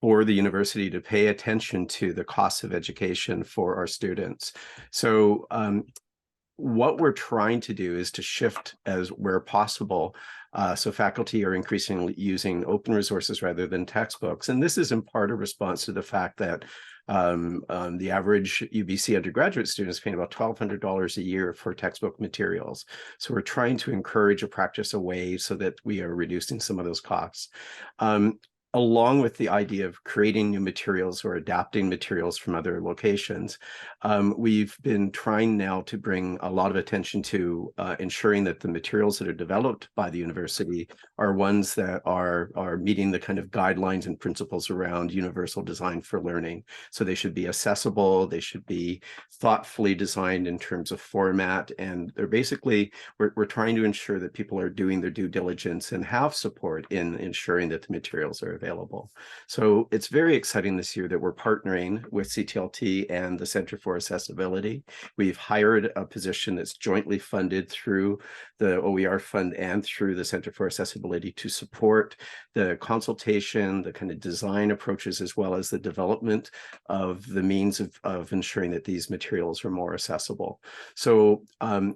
for the university to pay attention to the costs of education for our students. So what we're trying to do is to shift as where possible. So faculty are increasingly using open resources rather than textbooks. And this is in part a response to the fact that the average UBC undergraduate student is paying about $1,200 a year for textbook materials. So we're trying to encourage a practice away so that we are reducing some of those costs. Along with the idea of creating new materials or adapting materials from other locations, we've been trying now to bring a lot of attention to ensuring that the materials that are developed by the university are ones that are meeting the kind of guidelines and principles around universal design for learning. So they should be accessible, they should be thoughtfully designed in terms of format, and they're basically, we're trying to ensure that people are doing their due diligence and have support in ensuring that the materials are available. So it's very exciting this year that we're partnering with CTLT and the Center for Accessibility. We've hired a position that's jointly funded through the OER fund and through the Center for Accessibility to support the consultation, the kind of design approaches, as well as the development of the means of ensuring that these materials are more accessible. So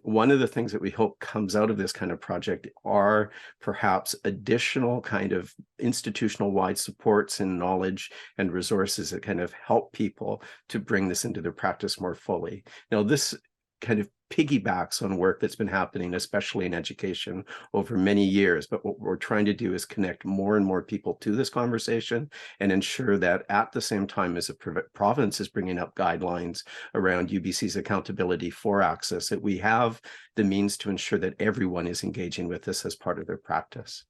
one of the things that we hope comes out of this kind of project are perhaps additional kind of institutional-wide supports and knowledge and resources that kind of help people to bring this into their practice more fully. Now, this kind of piggybacks on work that's been happening, especially in education, over many years. But what we're trying to do is connect more and more people to this conversation and ensure that at the same time as the province is bringing up guidelines around UBC's accountability for access, that we have the means to ensure that everyone is engaging with this as part of their practice.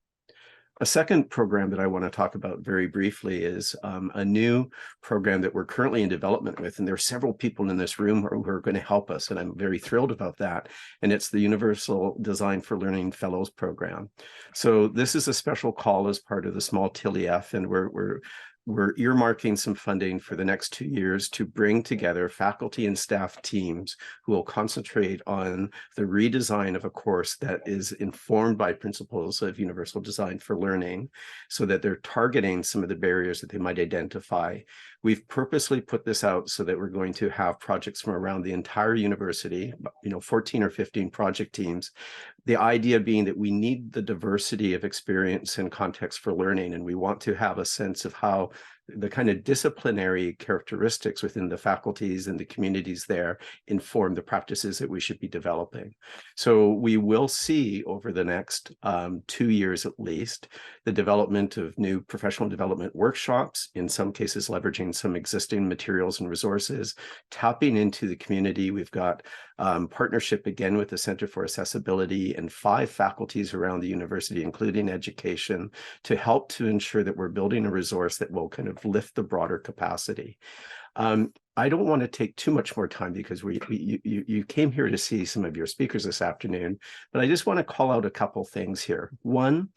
A second program that I want to talk about very briefly is a new program that we're currently in development with, and there are several people in this room who are going to help us, and I'm very thrilled about that, and it's the Universal Design for Learning Fellows Program. So this is a special call as part of the small TILIF, and we're earmarking some funding for the next 2 years to bring together faculty and staff teams who will concentrate on the redesign of a course that is informed by principles of universal design for learning, so that they're targeting some of the barriers that they might identify. We've purposely put this out so that we're going to have projects from around the entire university, 14 or 15 project teams. The idea being that we need the diversity of experience and context for learning, and we want to have a sense of how the kind of disciplinary characteristics within the faculties and the communities there inform the practices that we should be developing. So we will see over the next 2 years at least, the development of new professional development workshops, in some cases leveraging some existing materials and resources, tapping into the community. We've got partnership again with the Center for Accessibility and 5 faculties around the university, including education, to help to ensure that we're building a resource that will kind of lift the broader capacity. I don't want to take too much more time because you came here to see some of your speakers this afternoon, but I just want to call out a couple things here. One,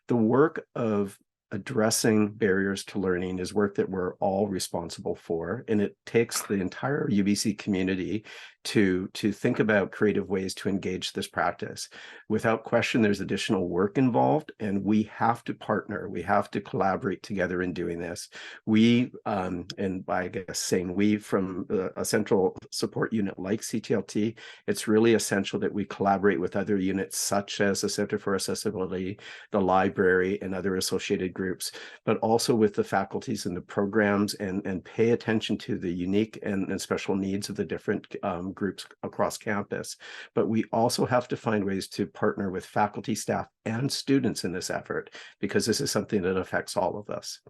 the work of addressing barriers to learning is work that we're all responsible for, and it takes the entire UBC community to think about creative ways to engage this practice. Without question, there's additional work involved, and we have to partner. We have to collaborate together in doing this. We, and I guess saying we from a central support unit like CTLT, it's really essential that we collaborate with other units such as the Center for Accessibility, the library, and other associated groups, but also with the faculties and the programs, and pay attention to the unique and special needs of the different groups across campus. But we also have to find ways to partner with faculty, staff, and students in this effort, because this is something that affects all of us.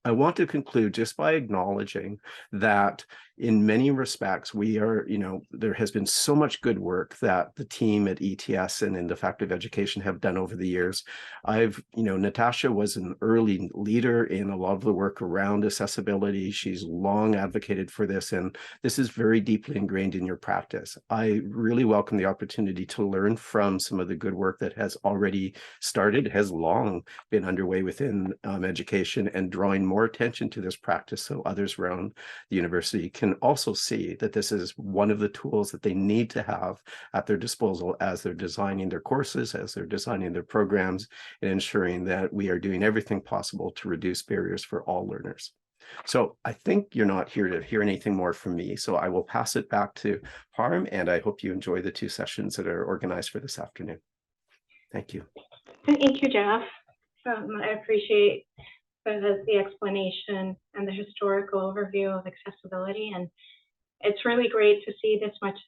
I want to conclude just by acknowledging that in many respects, we are, there has been so much good work that the team at ETS and in the Faculty of Education have done over the years. Natasha was an early leader in a lot of the work around accessibility. She's long advocated for this, and this is very deeply ingrained in your practice. I really welcome the opportunity to learn from some of the good work that has already started, has long been underway within education, and drawing more more attention to this practice so others around the university can also see that this is one of the tools that they need to have at their disposal as they're designing their courses, as they're designing their programs, and ensuring that we are doing everything possible to reduce barriers for all learners. So I think you're not here to hear anything more from me, so I will pass it back to Parm, and I hope you enjoy the 2 sessions that are organized for this afternoon. Thank you. Thank you, Jeff. I appreciate the explanation and the historical overview of accessibility, and it's really great to see this much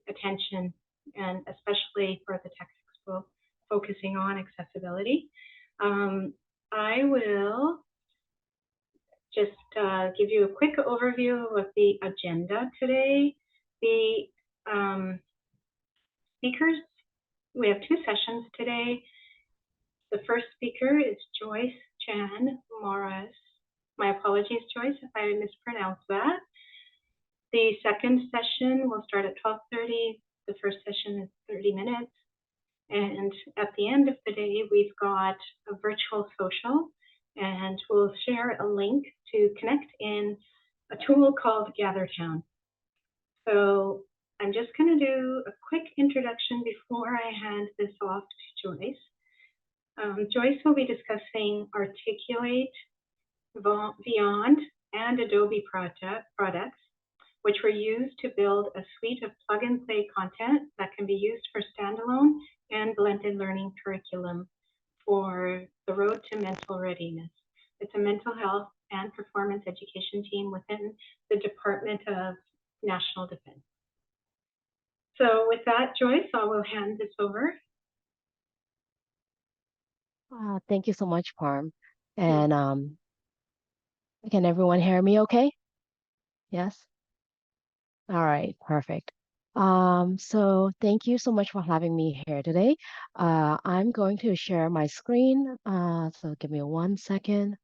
attention, and especially for the TEC Expo focusing on accessibility. I will just give you a quick overview of the agenda today. The speakers, we have 2 sessions today. The first speaker is Joyce Chan Maurais. My apologies, Joyce, if I mispronounced that. The second session will start at 12:30. The first session is 30 minutes. And at the end of the day, we've got a virtual social, and we'll share a link to connect in a tool called GatherTown. So I'm just going to do a quick introduction before I hand this off to Joyce. Joyce will be discussing Articulate, Vyond, and Adobe products, which were used to build a suite of plug-and-play content that can be used for standalone and blended learning curriculum for the road to mental readiness. It's a mental health and performance education team within the Department of National Defense. So with that, Joyce, I will hand this over. Thank you so much, Parm. And can everyone hear me okay? Yes? All right, perfect. So thank you so much for having me here today. I'm going to share my screen. So give me 1 second.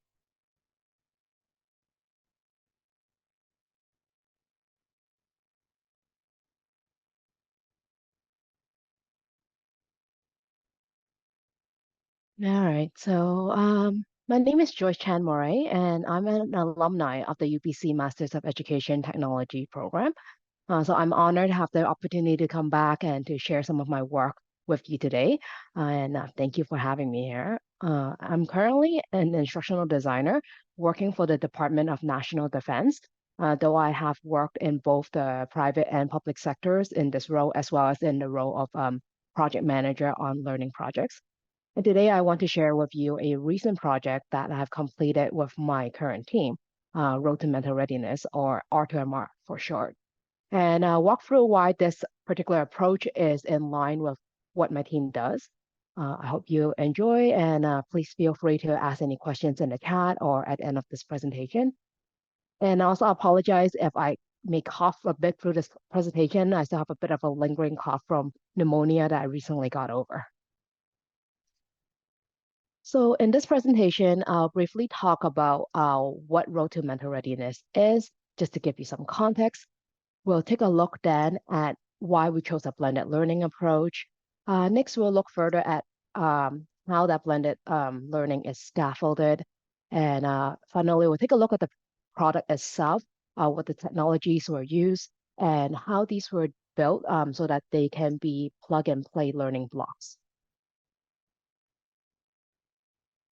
All right, so my name is Joyce Chan Maurais, and I'm an alumni of the UPC Masters of Education Technology program. So I'm honored to have the opportunity to come back and to share some of my work with you today. And thank you for having me here. I'm currently an instructional designer working for the Department of National Defense, though I have worked in both the private and public sectors in this role, as well as in the role of project manager on learning projects. And today I want to share with you a recent project that I have completed with my current team, Road to Mental Readiness, or Automark for short, and walk through why this particular approach is in line with what my team does. I hope you enjoy, and please feel free to ask any questions in the chat or at the end of this presentation. And also apologize if I may cough a bit through this presentation. I still have a bit of a lingering cough from pneumonia that I recently got over. So in this presentation, I'll briefly talk about what Road to Mental Readiness is, just to give you some context. We'll take a look then at why we chose a blended learning approach. Next, we'll look further at how that blended learning is scaffolded. And finally, we'll take a look at the product itself, what the technologies were used, and how these were built so that they can be plug-and-play learning blocks.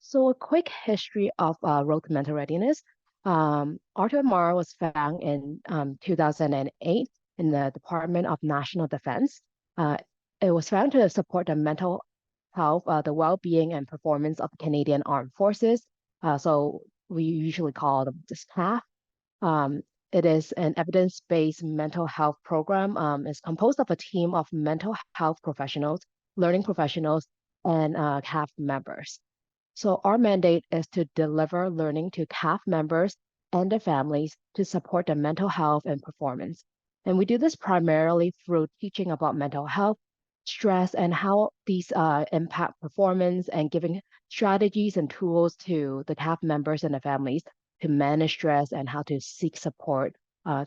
So a quick history of Road to Mental Readiness. Automark was founded in 2008 in the Department of National Defense. It was founded to support the mental health, the well-being and performance of Canadian Armed Forces. So we usually call them the SCAF. It is an evidence-based mental health program. It's composed of a team of mental health professionals, learning professionals, and CAF members. So our mandate is to deliver learning to CAF members and their families to support their mental health and performance. And we do this primarily through teaching about mental health, stress, and how these impact performance, and giving strategies and tools to the CAF members and the families to manage stress and how to seek support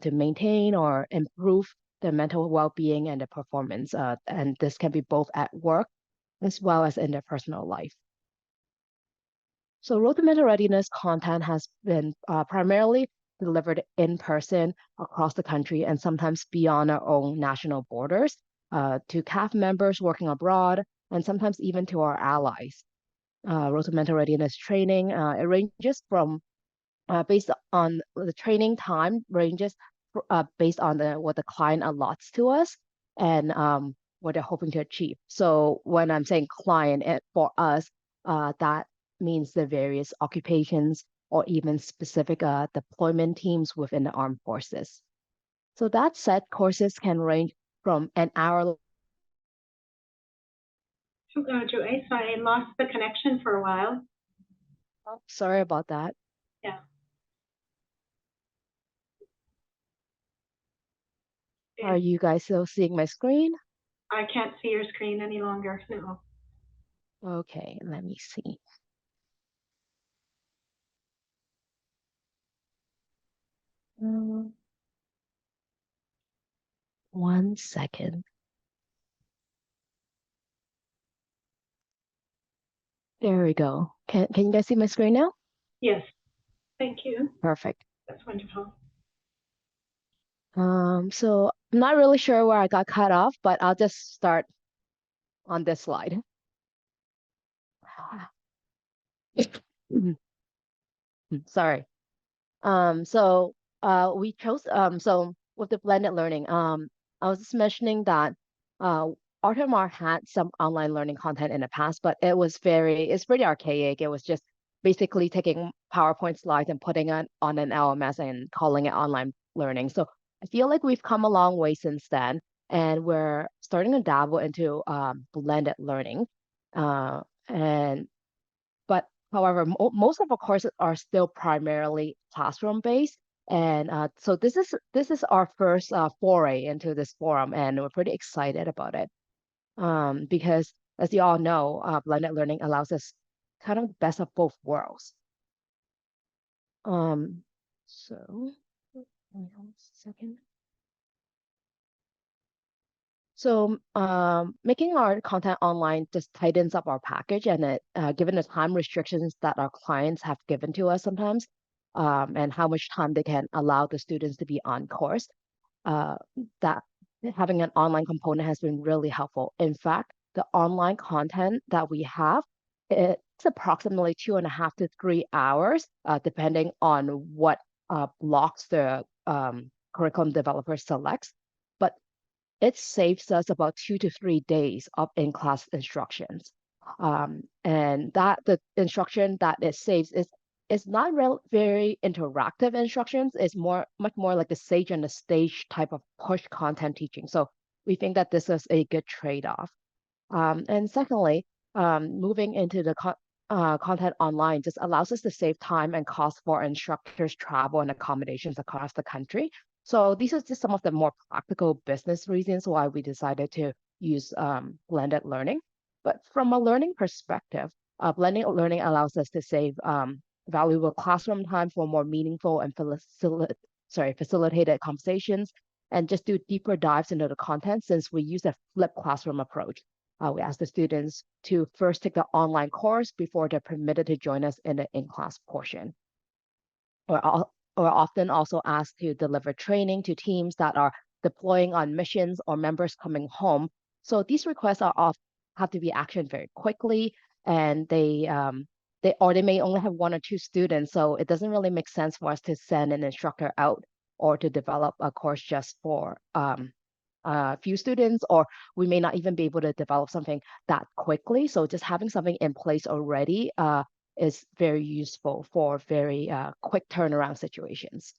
to maintain or improve their mental well-being and their performance. And this can be both at work as well as in their personal life. So Road to Mental Readiness content has been primarily delivered in person across the country and sometimes beyond our own national borders to CAF members working abroad and sometimes even to our allies. Road to Mental Readiness training, it ranges from based on the training time ranges based on what the client allots to us and what they're hoping to achieve. So when I'm saying client, for us, that means the various occupations or even specific deployment teams within the armed forces. So that said, courses can range from an hour. Joyce, I lost the connection for a while. Oh, sorry about that. Yeah. Are you guys still seeing my screen? I can't see your screen any longer. No. Okay, let me see. One second. There we go. Can you guys see my screen now? Yes. Thank you. Perfect. That's wonderful. So I'm not really sure where I got cut off, but I'll just start on this slide. Sorry. So we chose so with the blended learning, I was just mentioning that Automark had some online learning content in the past, but it's pretty archaic. It was just basically taking PowerPoint slides and putting it on an LMS and calling it online learning. So I feel like we've come a long way since then, and we're starting to dabble into blended learning. And but however, most of our courses are still primarily classroom based. And so this is our first foray into this forum, and we're pretty excited about it because, as you all know, blended learning allows us kind of the best of both worlds. So, hold on a second. So making our content online just tightens up our package, and given the time restrictions that our clients have given to us sometimes, and how much time they can allow the students to be on course, uh, that having an online component has been really helpful. In fact, the online content that we have, it's approximately 2.5 to 3 hours, depending on what blocks the curriculum developer selects. But it saves us about 2 to 3 days of in-class instructions. And that the instruction that it saves is not very interactive instructions. It's much more like the sage and the stage type of push content teaching. So we think that this is a good trade-off. And secondly, moving into the content online just allows us to save time and cost for instructors' travel and accommodations across the country. So these are just some of the more practical business reasons why we decided to use blended learning. But from a learning perspective, blended learning allows us to save valuable classroom time for more meaningful and facilitated conversations and just do deeper dives into the content since we use a flipped classroom approach. We ask the students to first take the online course before they're permitted to join us in the in-class portion. We're often also asked to deliver training to teams that are deploying on missions or members coming home. So these requests have to be actioned very quickly, and they may only have 1 or 2 students, so it doesn't really make sense for us to send an instructor out or to develop a course just for a few students, or we may not even be able to develop something that quickly. So just having something in place already is very useful for very quick turnaround situations.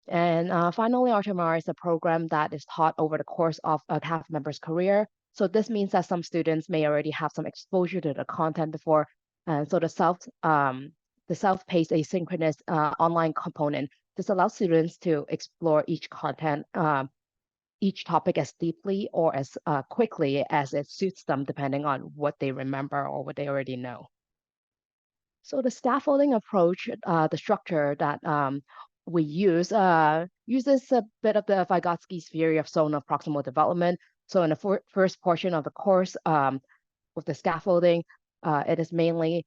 And finally, Automark is a program that is taught over the course of a CAF member's career. So this means that some students may already have some exposure to the content before. And so the self-paced asynchronous online component just allows students to explore each topic as deeply or as quickly as it suits them, depending on what they remember or what they already know. So the scaffolding approach, the structure that we use, uses a bit of the Vygotsky's theory of zone of proximal development. So in the first portion of the course, with the scaffolding, it is mainly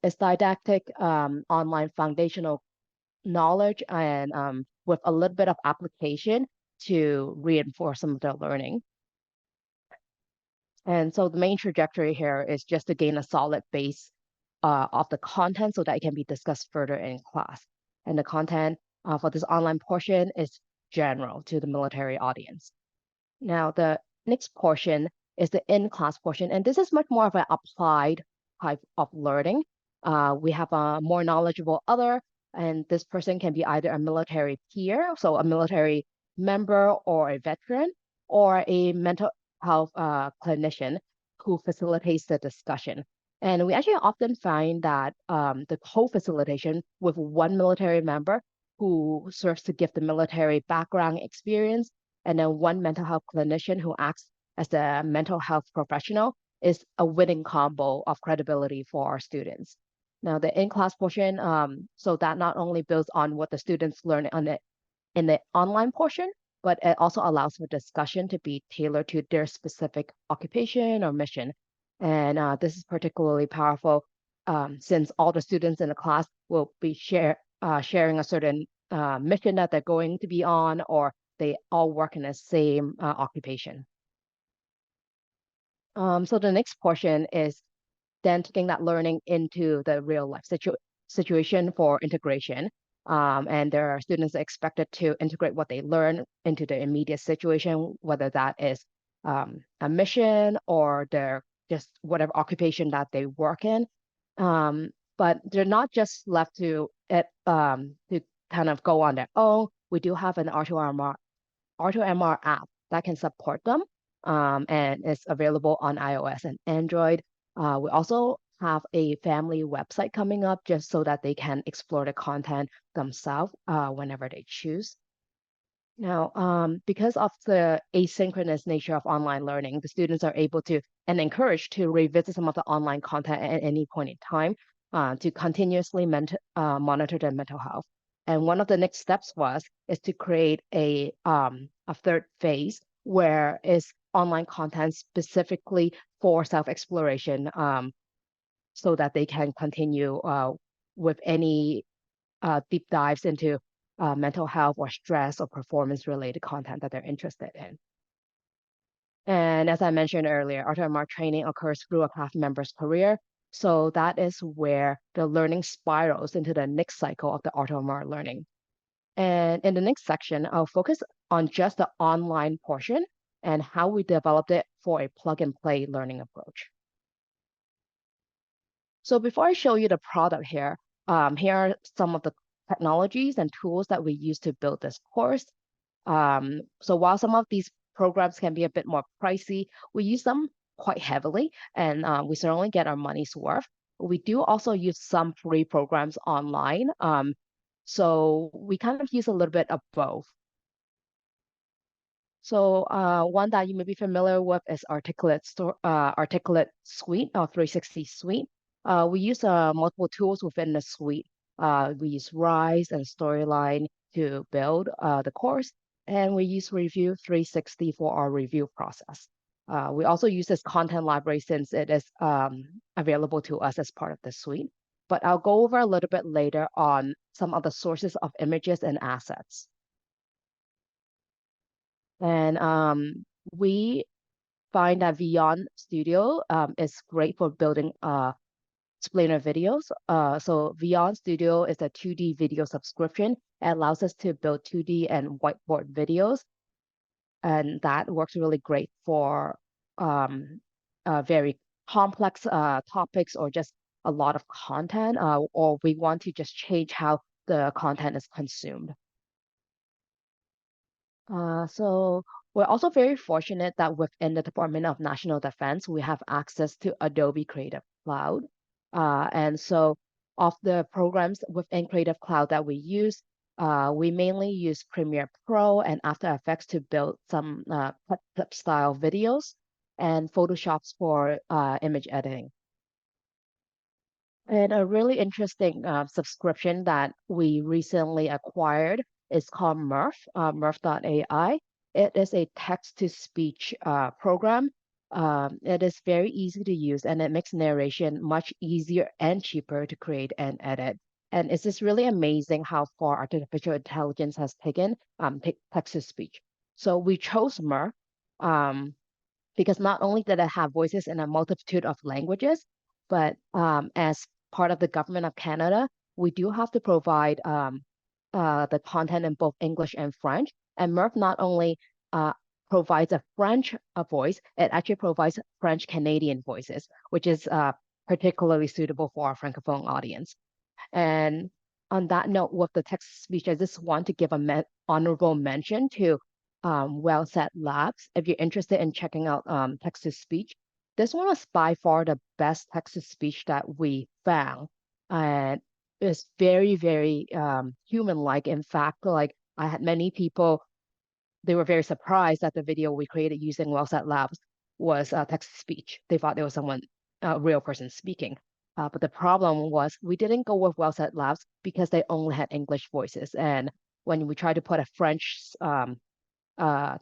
it's didactic online foundational knowledge and with a little bit of application to reinforce some of the learning. And so the main trajectory here is just to gain a solid base of the content so that it can be discussed further in class. And the content for this online portion is general to the military audience. Now, the next portion is the in-class portion, and this is much more of an applied type of learning. We have a more knowledgeable other, and this person can be either a military peer, so a military member or a veteran, or a mental health clinician who facilitates the discussion. And we actually often find that the co-facilitation with one military member who serves to give the military background experience and then one mental health clinician who acts as the mental health professional is a winning combo of credibility for our students. Now, the in-class portion, so that not only builds on what the students learn in the online portion, but it also allows for discussion to be tailored to their specific occupation or mission. And this is particularly powerful since all the students in the class will be sharing a certain mission that they're going to be on, or they all work in the same occupation. So the next portion is then taking that learning into the real life situation for integration. And there are students expected to integrate what they learn into the immediate situation, whether that is a mission or their just whatever occupation that they work in. But they're not just left to it to kind of go on their own. We do have an AutoMR app that can support them, and it's available on iOS and Android. We also have a family website coming up just so that they can explore the content themselves whenever they choose. Now, because of the asynchronous nature of online learning, the students are able to and encouraged to revisit some of the online content at any point in time to continuously monitor their mental health. And one of the next steps is to create a third phase where is online content specifically for self-exploration so that they can continue with any deep dives into mental health or stress or performance related content that they're interested in. And as I mentioned earlier, Automark training occurs through a craft member's career. So that is where the learning spirals into the next cycle of the Automark learning. And in the next section, I'll focus on just the online portion and how we developed it for a plug and play learning approach. So before I show you the product here, here are some of the technologies and tools that we use to build this course. So while some of these programs can be a bit more pricey, we use them quite heavily, and we certainly get our money's worth. We do also use some free programs online. So we kind of use a little bit of both. So one that you may be familiar with is Articulate Suite or 360 Suite. We use multiple tools within the suite. We use Rise and Storyline to build the course, and we use Review 360 for our review process. We also use this content library since it is available to us as part of the suite. But I'll go over a little bit later on some of the sources of images and assets. And we find that Vyond Studio is great for building explainer videos. So Vyond Studio is a 2D video subscription. It allows us to build 2D and whiteboard videos. And that works really great for very complex topics or just a lot of content, or we want to just change how the content is consumed. So we're also very fortunate that within the Department of National Defense, we have access to Adobe Creative Cloud. And so of the programs within Creative Cloud that we use, we mainly use Premiere Pro and After Effects to build some clip style videos and Photoshops for image editing. And a really interesting subscription that we recently acquired is called Murph, Murph.ai. It is a text-to-speech program. It is very easy to use, and it makes narration much easier and cheaper to create and edit. And it's just really amazing how far artificial intelligence has taken text to speech. So we chose Mer because not only did it have voices in a multitude of languages, but as part of the government of Canada, we do have to provide the content in both English and French. And Merv not only uh, provides a French voice, it actually provides French Canadian voices, which is particularly suitable for our Francophone audience. And on that note, with the text speech, I just want to give a honorable mention to Well Said Labs. If you're interested in checking out text to speech, this one was by far the best text to speech that we found. And it's very, very human-like. In fact, like I had many people, they were very surprised that the video we created using Well Said Labs was text to speech. They thought there was someone, a real person speaking. But the problem was we didn't go with Well Said Labs because they only had English voices. And when we tried to put a French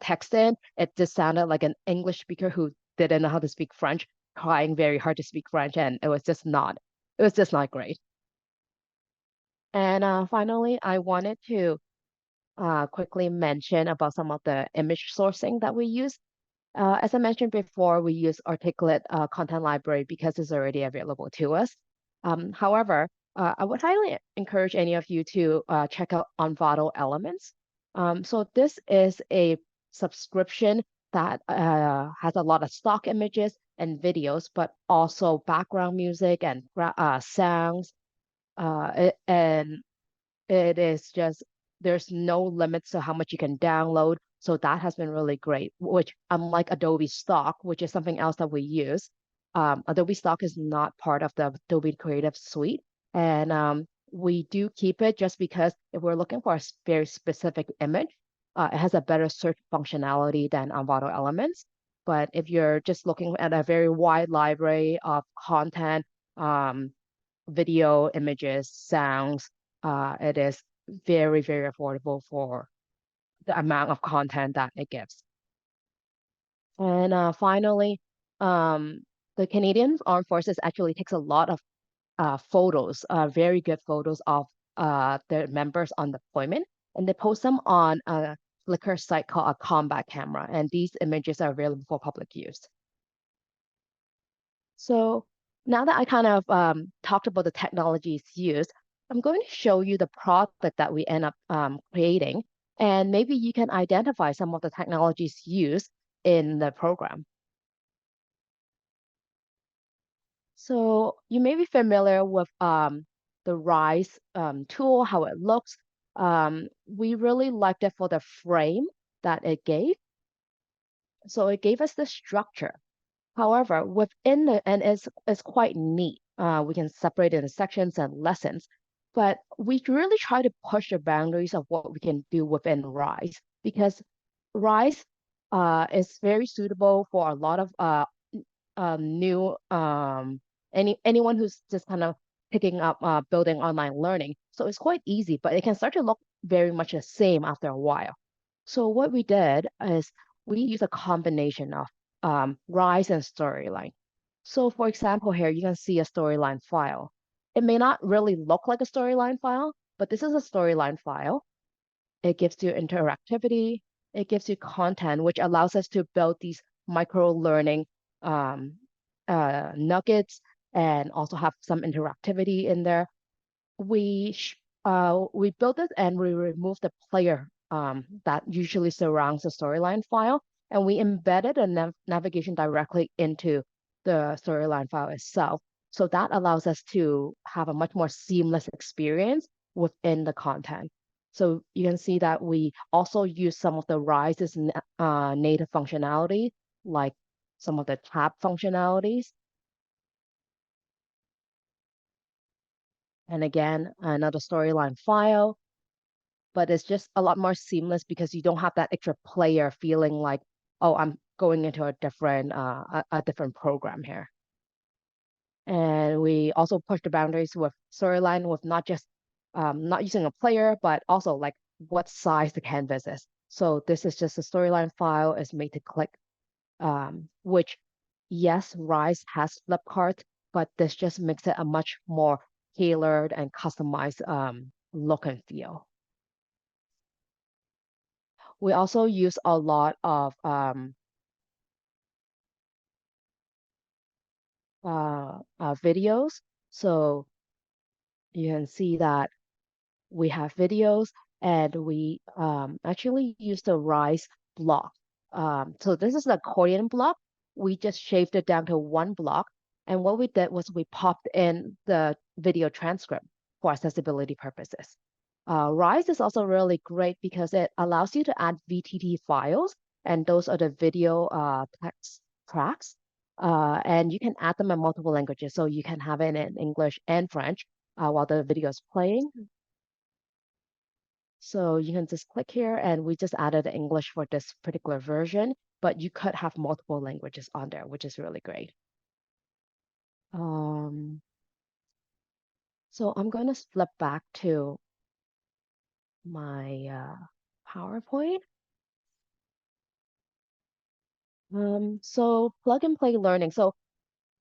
text in, it just sounded like an English speaker who didn't know how to speak French, trying very hard to speak French, and it was just not great. And finally, I wanted to quickly mention about some of the image sourcing that we use. As I mentioned before, we use Articulate Content Library because it's already available to us. However, I would highly encourage any of you to check out Envato Elements. So this is a subscription that has a lot of stock images and videos, but also background music and sounds. And it is just, there's no limits to how much you can download. So that has been really great, which unlike Adobe Stock, which is something else that we use, Adobe Stock is not part of the Adobe Creative Suite. And we do keep it just because if we're looking for a very specific image, it has a better search functionality than Envato Elements. But if you're just looking at a very wide library of content, video, images, sounds, it is very, very affordable for the amount of content that it gives. And finally, the Canadian Armed Forces actually takes a lot of photos, very good photos of their members on deployment, and they post them on a Flickr site called a Combat Camera, and these images are available for public use. So now that I kind of talked about the technologies used, I'm going to show you the product that we end up creating, and maybe you can identify some of the technologies used in the program. So you may be familiar with the Rise tool, how it looks. We really liked it for the frame that it gave. So it gave us the structure. However, within the, and it's quite neat. We can separate it into sections and lessons, but we really try to push the boundaries of what we can do within Rise because Rise is very suitable for a lot of new anyone who's just kind of picking up building online learning. So it's quite easy, but it can start to look very much the same after a while. So what we did is we use a combination of Rise and Storyline. So for example, here you can see a storyline file. It may not really look like a storyline file, but this is a storyline file. It gives you interactivity. It gives you content, which allows us to build these micro learning nuggets and also have some interactivity in there. We built it and we removed the player that usually surrounds the storyline file, and we embedded a navigation directly into the storyline file itself. So that allows us to have a much more seamless experience within the content. So you can see that we also use some of the Rise's native functionality, like some of the tab functionalities. And again, another storyline file, but it's just a lot more seamless because you don't have that extra player feeling like, oh, I'm going into a different program here. And we also push the boundaries with storyline with not just not using a player, but also like what size the canvas is. So this is just a storyline file is made to click, which yes, Rise has flip cards, but this just makes it a much more tailored and customized look and feel. We also use a lot of videos. So you can see that we have videos and we actually use the Rise block. So this is the accordion block. We just shaved it down to one block. And what we did was we popped in the video transcript for accessibility purposes. Rise is also really great because it allows you to add VTT files, and those are the video text tracks. And you can add them in multiple languages. So you can have it in English and French while the video is playing. So you can just click here and we just added the English for this particular version, but you could have multiple languages on there, which is really great. So I'm going to flip back to my PowerPoint. So plug and play learning. So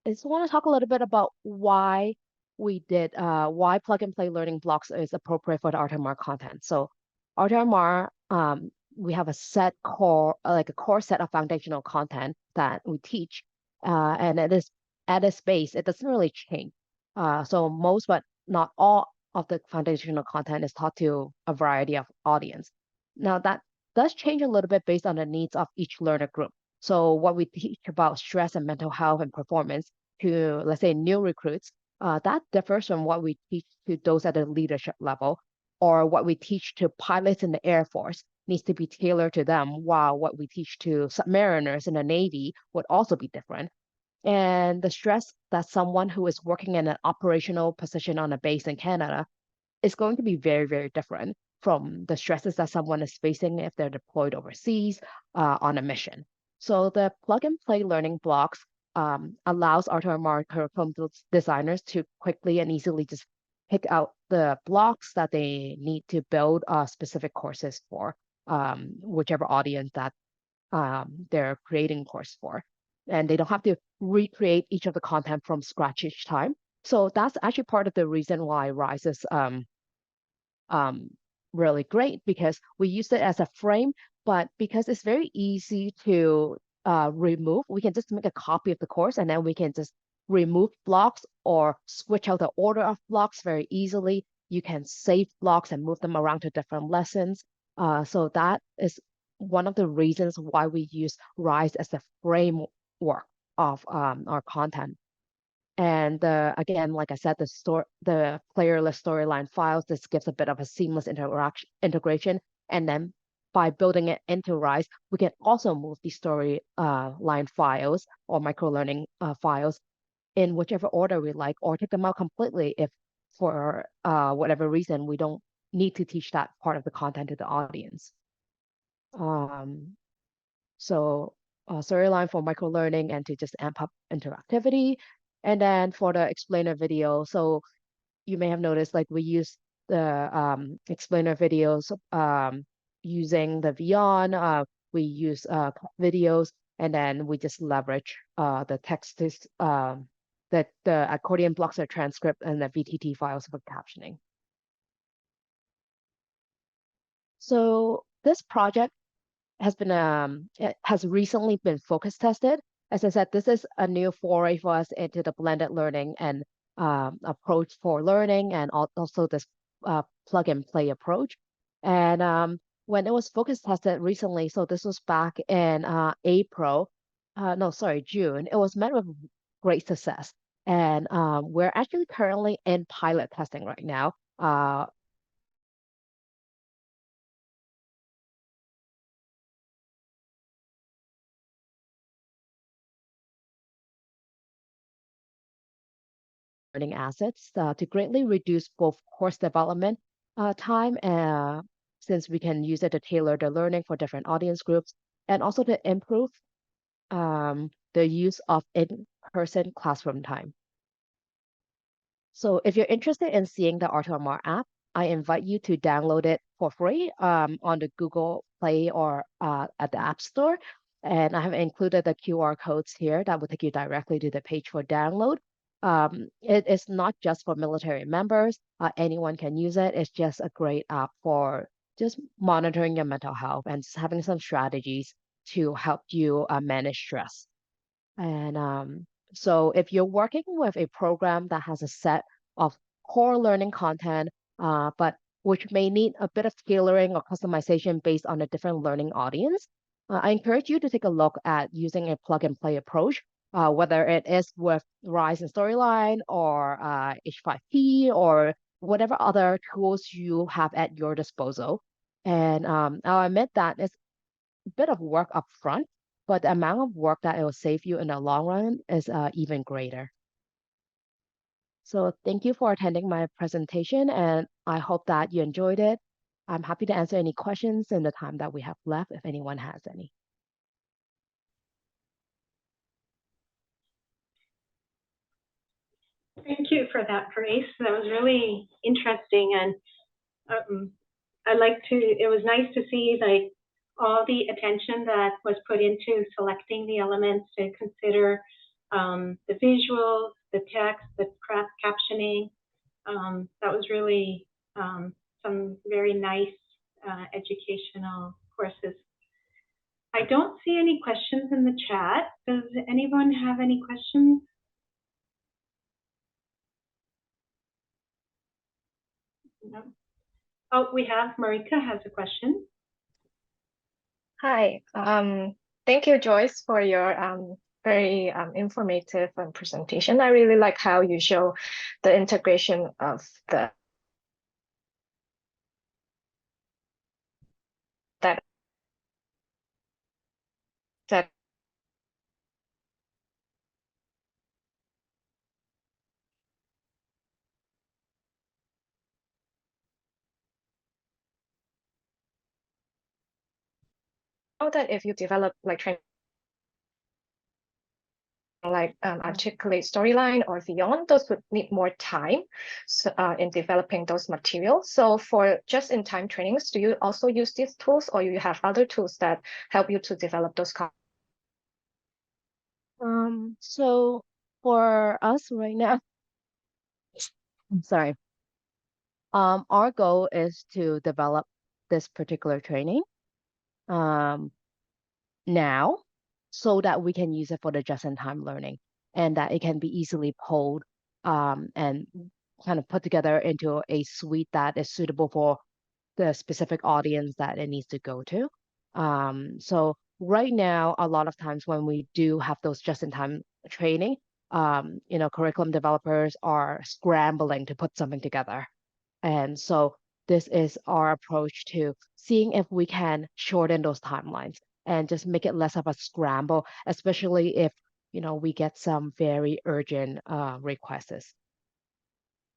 I just want to talk a little bit about why why plug and play learning blocks is appropriate for the Automark content. So Automark, we have a set core, like a core set of foundational content that we teach, and it is at its base, it doesn't really change. So most, but not all of the foundational content is taught to a variety of audience. Now that does change a little bit based on the needs of each learner group. So what we teach about stress and mental health and performance to, let's say, new recruits, that differs from what we teach to those at the leadership level, or what we teach to pilots in the Air Force needs to be tailored to them, while what we teach to submariners in the Navy would also be different. And the stress that someone who is working in an operational position on a base in Canada is going to be very, very different from the stresses that someone is facing if they're deployed overseas on a mission. So the plug and play learning blocks allows Automark curriculum designers to quickly and easily just pick out the blocks that they need to build specific courses for whichever audience that they're creating course for. And they don't have to recreate each of the content from scratch each time. So that's actually part of the reason why Rise is um, really great, because we use it as a frame, but because it's very easy to remove, we can just make a copy of the course and then we can just remove blocks or switch out the order of blocks very easily. You can save blocks and move them around to different lessons. So that is one of the reasons why we use Rise as a framework of our content. And again, like I said, the playerless storyline files, this gives a bit of a seamless integration. And then by building it into Rise, we can also move the story line files or micro-learning files in whichever order we like, or take them out completely if for whatever reason we don't need to teach that part of the content to the audience. So storyline for micro-learning and to just amp up interactivity. And then for the explainer video, so you may have noticed like we use the explainer videos using the Vyond. We use videos, and then we just leverage the text that the accordion blocks are transcript and the VTT files for captioning. So this project it has recently been focus tested. As I said, this is a new foray for us into the blended learning and approach for learning, and also this plug and play approach. And when it was focus tested recently, so this was back in June, it was met with great success. And we're actually currently in pilot testing right now. Learning assets to greatly reduce both course development time, since we can use it to tailor the learning for different audience groups, and also to improve the use of in-person classroom time. So if you're interested in seeing the Automark app, I invite you to download it for free on the Google Play or at the App Store. And I have included the QR codes here that will take you directly to the page for download. It is not just for military members. Anyone can use it. It's just a great app for just monitoring your mental health and just having some strategies to help you manage stress. And so if you're working with a program that has a set of core learning content, but which may need a bit of tailoring or customization based on a different learning audience, I encourage you to take a look at using a plug and play approach, whether it is with Rise and Storyline or H5P or whatever other tools you have at your disposal. And I'll admit that it's a bit of work up front, but the amount of work that it will save you in the long run is even greater. So thank you for attending my presentation, and I hope that you enjoyed it. I'm happy to answer any questions in the time that we have left, if anyone has any. Thank you for that, Grace. That was really interesting, and it was nice to see like all the attention that was put into selecting the elements to consider the visuals, the text, the captioning. That was really some very nice educational courses. I don't see any questions in the chat. Does anyone have any questions? No. Oh, we have Marika has a question. Hi, thank you, Joyce, for your very informative presentation. I really like how you show the integration of that know that if you develop like training articulate storyline or Vyond, those would need more time in developing those materials. So for just-in-time trainings, do you also use these tools, or you have other tools that help you to develop those? So for us right now, I'm sorry. Our goal is to develop this particular training now so that we can use it for the just-in-time learning and that it can be easily pulled and kind of put together into a suite that is suitable for the specific audience that it needs to go to. So right now, a lot of times when we do have those just-in-time training, curriculum developers are scrambling to put something together. And so this is our approach to seeing if we can shorten those timelines and just make it less of a scramble, especially if we get some very urgent requests.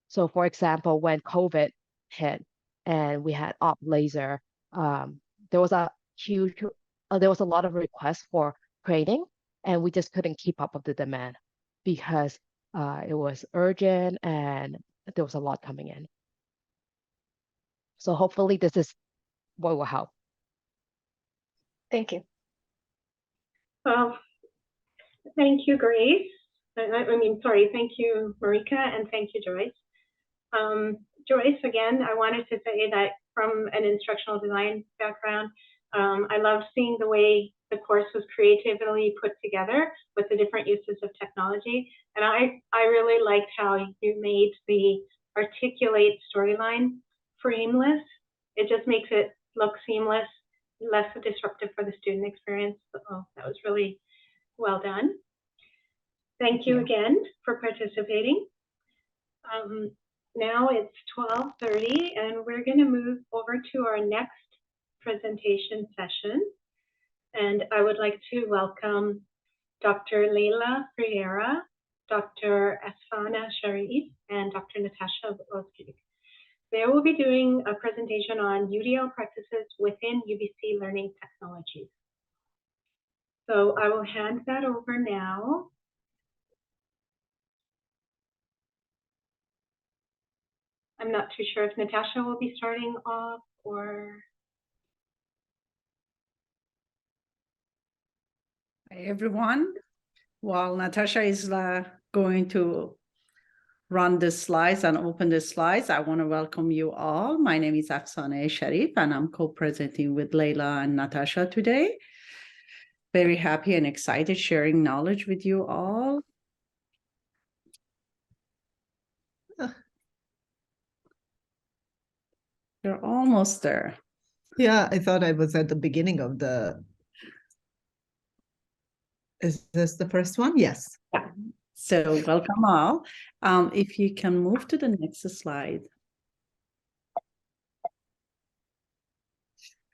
So for example, when COVID hit and we had op laser, there was a lot of requests for training, and we just couldn't keep up with the demand because it was urgent and there was a lot coming in. So hopefully this is what will help. Thank you. Well, thank you, Grace. Sorry, thank you, Marika, and thank you, Joyce. Joyce, again, I wanted to say that from an instructional design background, I loved seeing the way the course was creatively put together with the different uses of technology. And I really liked how you made the articulate storyline frameless. It just makes it look seamless, less disruptive for the student experience. So that was really well done. Thank you again for participating. Now it's 12:30, and we're going to move over to our next presentation session. And I would like to welcome Dr. Leila Ferreira, Dr. Asfana Sharif, and Dr. Natasha Ozgig. They will be doing a presentation on UDL practices within UBC Learning Technologies. So I will hand that over now. I'm not too sure if Natasha will be starting off or... Hi, everyone. While Natasha is going to run the slides and open the slides, I want to welcome you all. My name is Afsaneh Sharif, and I'm co-presenting with Leila and Natasha today. Very happy and excited sharing knowledge with you all. You're almost there. Yeah, I thought I was at the beginning of the. Is this the first one? Yes. Yeah. So welcome all. If you can move to the next slide.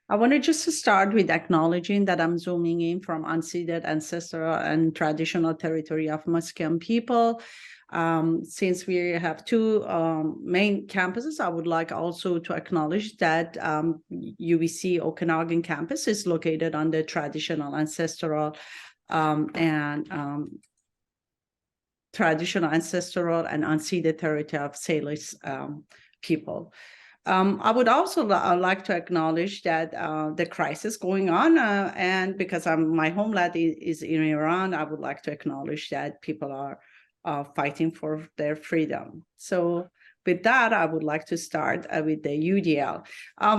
I want to just start with acknowledging that I'm zooming in from unceded ancestral and traditional territory of Musqueam people. Since we have two main campuses, I would like also to acknowledge that UBC Okanagan campus is located on the traditional ancestral and unceded territory of Salish people. I would also like to acknowledge that the crisis going on, and because my homeland is in Iran, I would like to acknowledge that people are fighting for their freedom. So with that, I would like to start with the UDL.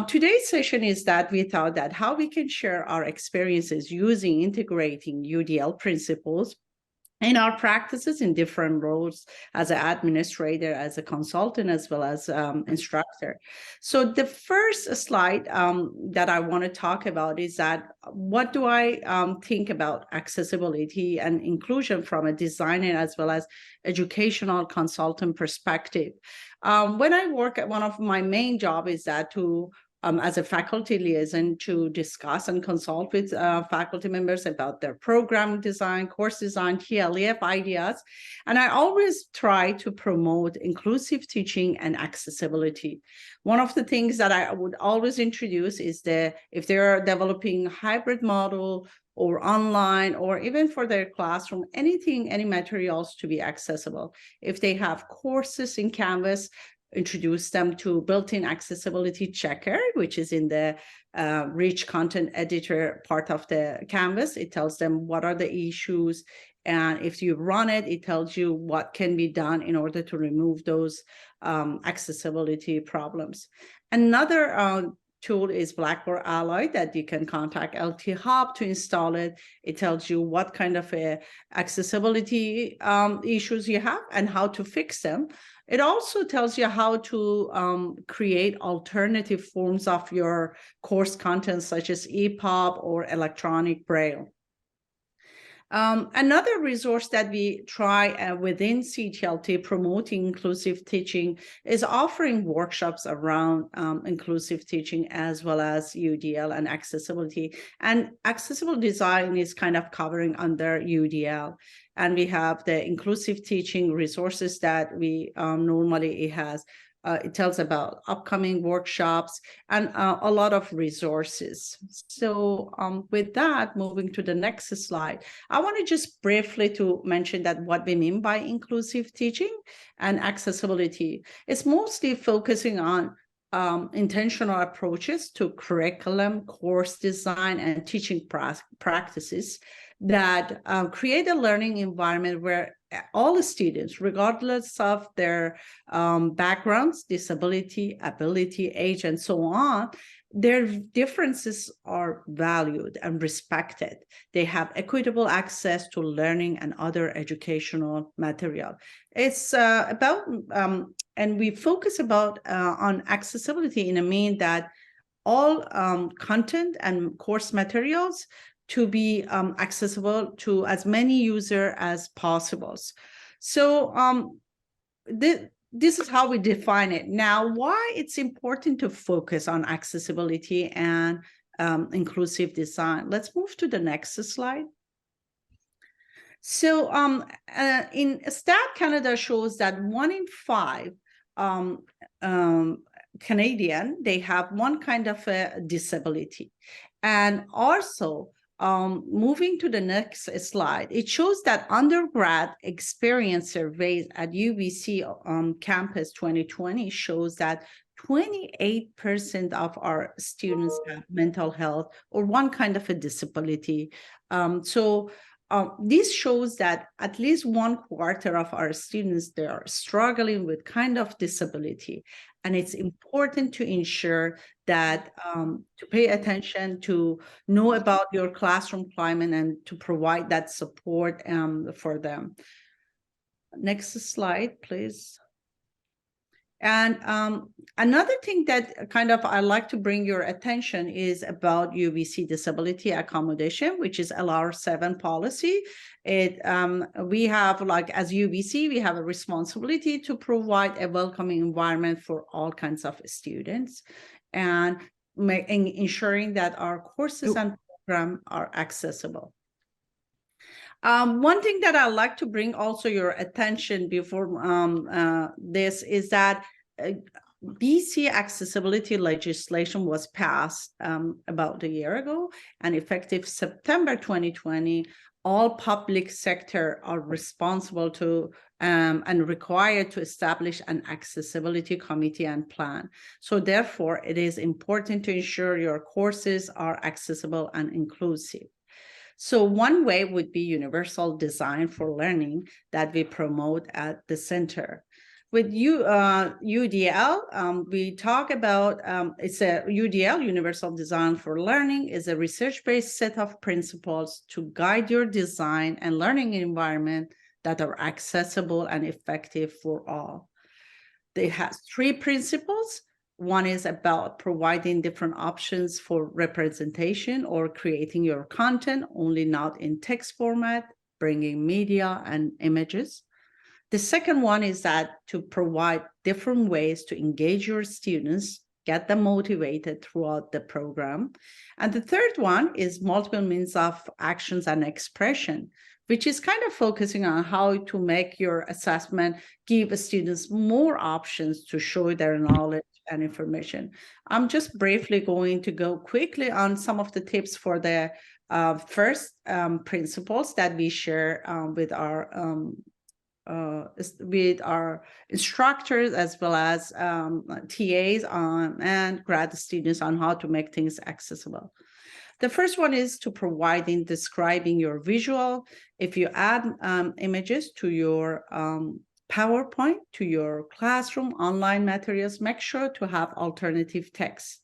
Today's session is that we thought that how we can share our experiences using integrating UDL principles in our practices in different roles as an administrator, as a consultant, as well as instructor. So the first slide that I want to talk about is that what do I think about accessibility and inclusion from a designer as well as educational consultant perspective. When I work at one of my main job is that to as a faculty liaison to discuss and consult with faculty members about their program design, course design, TLEF ideas. And I always try to promote inclusive teaching and accessibility. One of the things that I would always introduce is if they're developing hybrid model or online, or even for their classroom, any materials to be accessible. If they have courses in Canvas, introduce them to built-in accessibility checker, which is in the rich content editor part of the Canvas. It tells them what are the issues, and if you run it, it tells you what can be done in order to remove those accessibility problems. Another tool is Blackboard Ally that you can contact LT Hub to install it. It tells you what kind of accessibility issues you have and how to fix them. It also tells you how to create alternative forms of your course content, such as EPUB or electronic braille. Another resource that we try within CTLT promoting inclusive teaching is offering workshops around inclusive teaching as well as UDL and accessibility. And accessible design is kind of covering under UDL. And we have the inclusive teaching resources that we normally it tells about upcoming workshops and a lot of resources. So with that, moving to the next slide, I want to just briefly to mention that what we mean by inclusive teaching and accessibility is mostly focusing on intentional approaches to curriculum, course design, and teaching practices that create a learning environment where all the students, regardless of their backgrounds, disability, ability, age, and so on, their differences are valued and respected. They have equitable access to learning and other educational material. It's about, and we focus on accessibility in a mean that all content and course materials to be accessible to as many users as possible. So this is how we define it. Now, why it's important to focus on accessibility and inclusive design. Let's move to the next slide. So in Stat Canada shows that 1 in 5 Canadian, they have one kind of a disability. And also, moving to the next slide, it shows that undergrad experience surveys at UBC campus 2020 shows that 28% of our students have mental health or one kind of a disability. This shows that at least 1/4 of our students, they are struggling with kind of disability. And it's important to ensure that to pay attention, to know about your classroom climate and to provide that support for them. Next slide, please. And another thing that kind of I like to bring your attention is about UBC disability accommodation, which is LR7 policy. We have, like, as UBC, we have a responsibility to provide a welcoming environment for all kinds of students and ensuring that our courses and programs are accessible. One thing that I'd like to bring also your attention before this is that BC accessibility legislation was passed about a year ago, and effective September 2020, all public sector are responsible to and required to establish an accessibility committee and plan. So therefore, it is important to ensure your courses are accessible and inclusive. So one way would be universal design for learning that we promote at the center. With UDL, we talk about, it's a UDL, Universal Design for Learning, is a research-based set of principles to guide your design and learning environment that are accessible and effective for all. They have 3 principles. One is about providing different options for representation or creating your content, only not in text format, bringing media and images. The second one is that to provide different ways to engage your students, get them motivated throughout the program. And the third one is multiple means of actions and expression, which is kind of focusing on how to make your assessment give students more options to show their knowledge and information. I'm just briefly going to go quickly on some of the tips for the first principles that we share with our instructors as well as TAs and grad students on how to make things accessible. The first one is to describing your visual. If you add images to your PowerPoint, to your classroom online materials, make sure to have alternative text.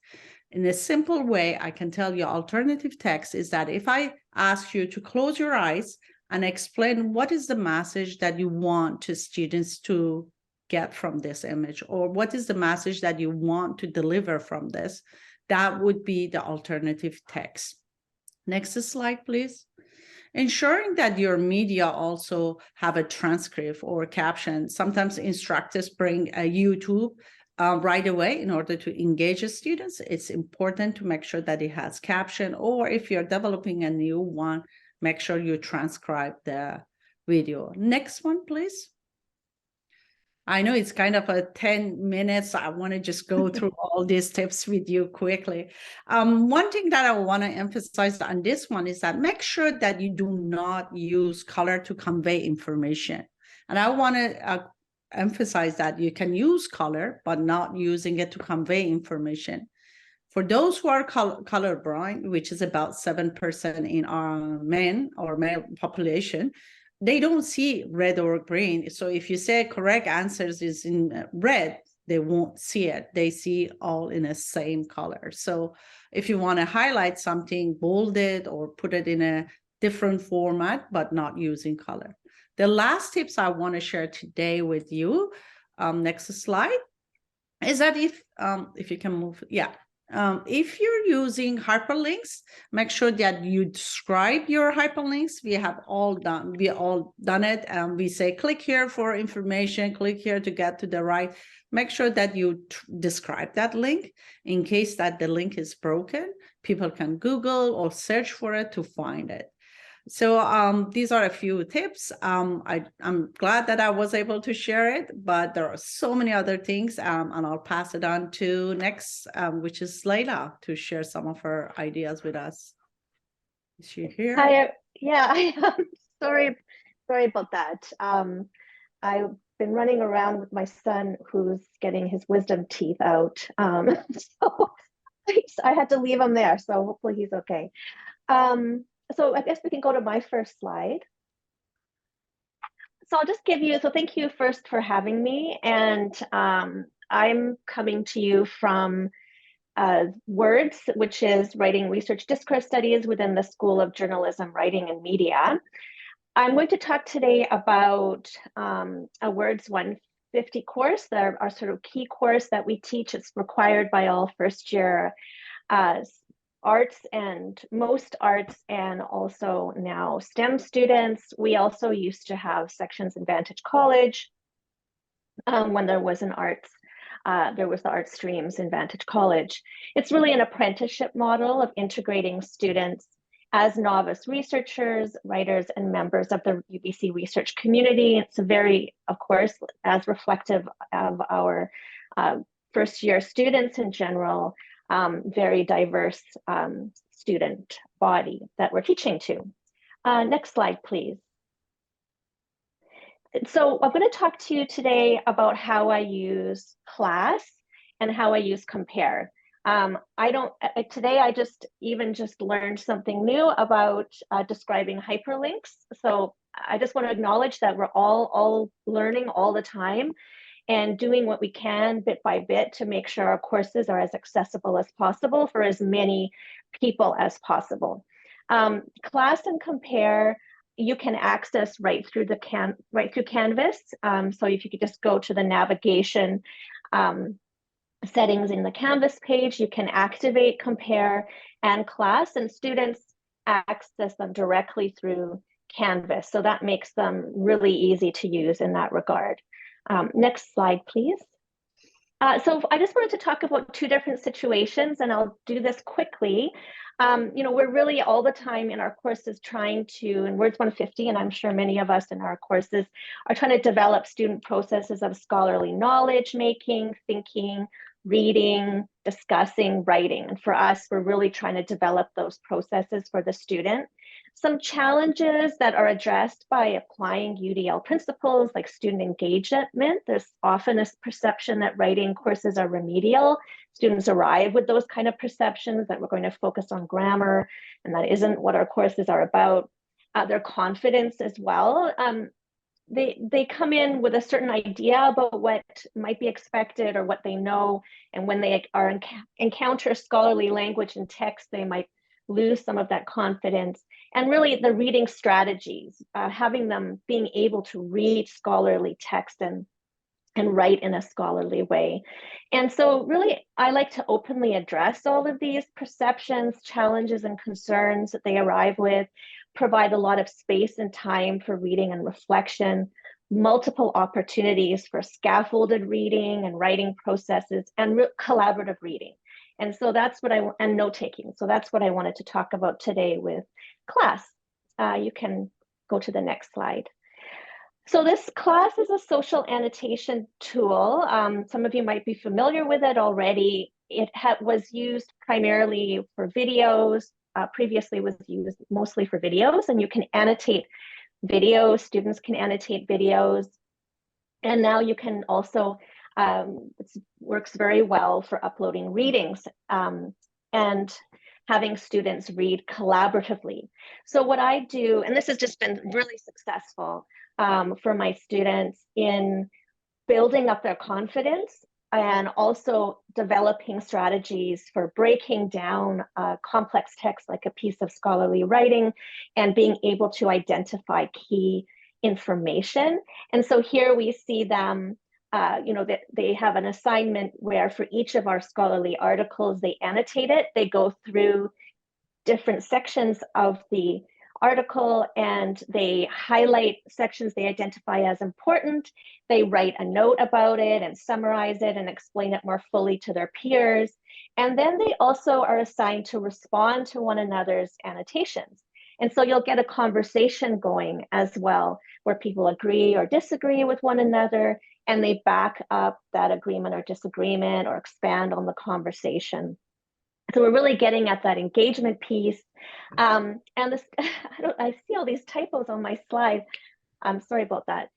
In a simple way, I can tell you alternative text is that if I ask you to close your eyes and explain what is the message that you want to students to get from this image, or what is the message that you want to deliver from this, that would be the alternative text. Next slide, please. Ensuring that your media also have a transcript or caption. Sometimes instructors bring a YouTube right away in order to engage students. It's important to make sure that it has caption, or if you're developing a new one, make sure you transcribe the video. Next one, please. I know it's kind of a 10 minutes. I want to just go through all these tips with you quickly. One thing that I want to emphasize on this one is that make sure that you do not use color to convey information. And I want to emphasize that you can use color, but not using it to convey information. For those who are colorblind, which is about 7% in our men or male population, they don't see red or green. So if you say correct answers is in red, they won't see it. They see all in the same color. So if you want to highlight something, bold it or put it in a different format, but not using color. The last tips I want to share today with you, next slide, is that if you can move, yeah. If you're using hyperlinks, make sure that you describe your hyperlinks. We all done it. And we say, click here for information, click here to get to the right. Make sure that you describe that link in case that the link is broken. People can Google or search for it to find it. So these are a few tips. I'm glad that I was able to share it, but there are so many other things, and I'll pass it on to next, which is Layla, to share some of her ideas with us. Is she here? Hi, yeah, I am sorry about that. I been running around with my son who's getting his wisdom teeth out. So I had to leave him there. So hopefully he's okay. So I guess we can go to my first slide. So I'll just give you, so thank you first for having me. And I'm coming to you from WORDS, which is Writing Research Discourse Studies within the School of Journalism, Writing and Media. I'm going to talk today about a WORDS 150 course, our sort of key course that we teach. It's required by all first year arts and most arts, and also now STEM students. We also used to have sections in Vantage College when there was an arts, there was the art streams in Vantage College. It's really an apprenticeship model of integrating students as novice researchers, writers, and members of the UBC research community. It's a very, of course, as reflective of our first year students in general, very diverse student body that we're teaching to. Next slide, please. So I'm going to talk to you today about how I use class and how I use compare. Today I just learned something new about describing hyperlinks. So I just want to acknowledge that we're all learning all the time and doing what we can bit by bit to make sure our courses are as accessible as possible for as many people as possible. Class and compare, you can access right through Canvas. So if you could just go to the navigation settings in the Canvas page, you can activate compare and class, and students access them directly through Canvas. So that makes them really easy to use in that regard. Next slide, please. So I just wanted to talk about two different situations, and I'll do this quickly. We're really all the time in our courses trying to, in WORDS 150, and I'm sure many of us in our courses are trying to develop student processes of scholarly knowledge making, thinking, reading, discussing, writing. And for us, we're really trying to develop those processes for the student. Some challenges that are addressed by applying UDL principles like student engagement. There's often a perception that writing courses are remedial. Students arrive with those kind of perceptions that we're going to focus on grammar, and that isn't what our courses are about. Their confidence as well. They come in with a certain idea about what might be expected or what they know, and when they encounter scholarly language and text, they might lose some of that confidence. And really the reading strategies, having them being able to read scholarly text and write in a scholarly way. And so really, I like to openly address all of these perceptions, challenges, and concerns that they arrive with, provide a lot of space and time for reading and reflection, multiple opportunities for scaffolded reading and writing processes, and collaborative reading. And so that's what and note-taking. So that's what I wanted to talk about today with class. You can go to the next slide. So this class is a social annotation tool. Some of you might be familiar with it already. It was used primarily for videos. Previously was used mostly for videos, and you can annotate videos. Students can annotate videos. And now you can also, it works very well for uploading readings and having students read collaboratively. So what I do, and this has just been really successful for my students in building up their confidence and also developing strategies for breaking down complex text like a piece of scholarly writing and being able to identify key information. And so here we see them, that they have an assignment where for each of our scholarly articles, they annotate it. They go through different sections of the article and they highlight sections they identify as important. They write a note about it and summarize it and explain it more fully to their peers. And then they also are assigned to respond to one another's annotations. And so you'll get a conversation going as well, where people agree or disagree with one another, and they back up that agreement or disagreement or expand on the conversation. So we're really getting at that engagement piece. And this, I see all these typos on my slide. I'm sorry about that.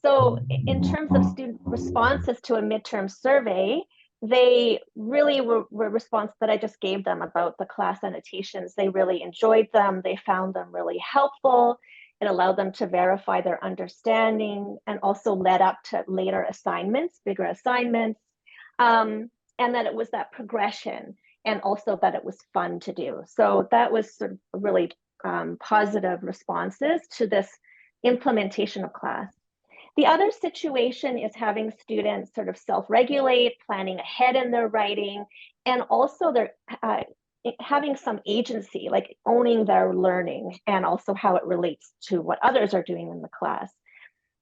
So in terms of student responses to a midterm survey, they really were response that I just gave them about the class annotations. They really enjoyed them. They found them really helpful. It allowed them to verify their understanding and also led up to later assignments, bigger assignments. And that it was that progression and also that it was fun to do. So that was sort of really positive responses to this implementation of class. The other situation is having students sort of self-regulate, planning ahead in their writing, and also they're having some agency, like owning their learning and also how it relates to what others are doing in the class.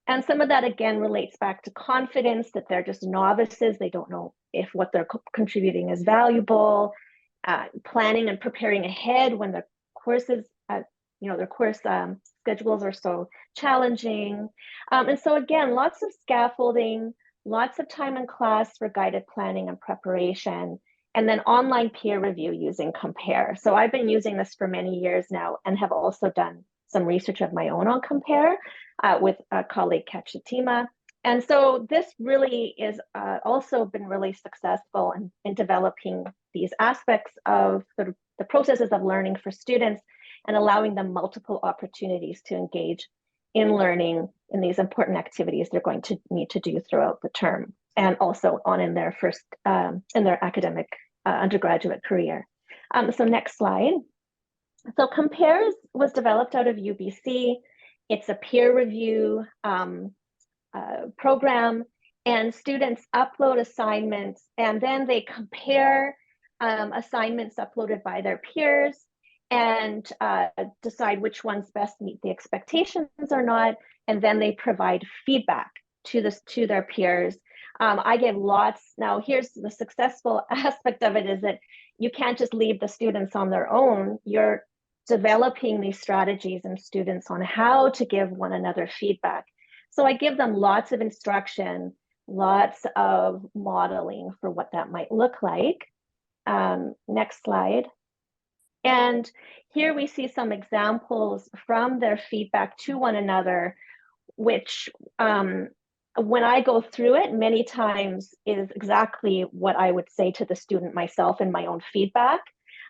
And some of that, again, relates back to confidence, that they're just novices. They don't know if what they're contributing is valuable, planning and preparing ahead when the courses, their course schedules are so challenging. And so again, lots of scaffolding, lots of time in class for guided planning and preparation, and then online peer review using Compare. So I've been using this for many years now and have also done some research of my own on Compare with a colleague, Kachitima. And so this really is also been really successful in developing these aspects of sort of the processes of learning for students and allowing them multiple opportunities to engage in learning in these important activities they're going to need to do throughout the term and also on in their first, in their academic undergraduate career. So next slide. So Compares was developed out of UBC. It's a peer review program, and students upload assignments and then they compare assignments uploaded by their peers and decide which ones best meet the expectations or not, and then they provide feedback to their peers. I give lots. Now here's the successful aspect of it, is that you can't just leave the students on their own. You're developing these strategies and students on how to give one another feedback. So I give them lots of instruction, lots of modeling for what that might look like. Next slide. And here we see some examples from their feedback to one another, which when I go through it many times is exactly what I would say to the student myself in my own feedback.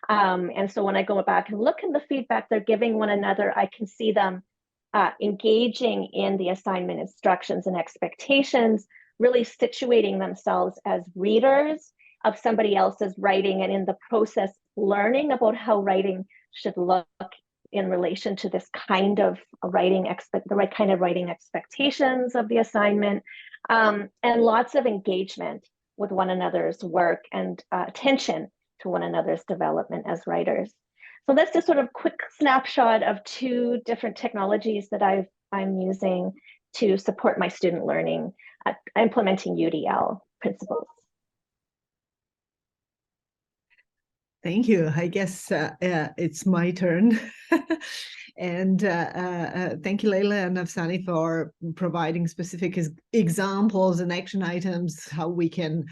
And so when I go back and look in the feedback they're giving one another, I can see them engaging in the assignment instructions and expectations, really situating themselves as readers of somebody else's writing, and in the process learning about how writing should look in relation to this kind of writing, the right kind of writing expectations of the assignment, and lots of engagement with one another's work and attention to one another's development as writers. So that's just sort of quick snapshot of two different technologies that I'm using to support my student learning, implementing UDL principles. Thank you. I guess it's my turn. And thank you, Leila and Afsani, for providing specific examples and action items, how we can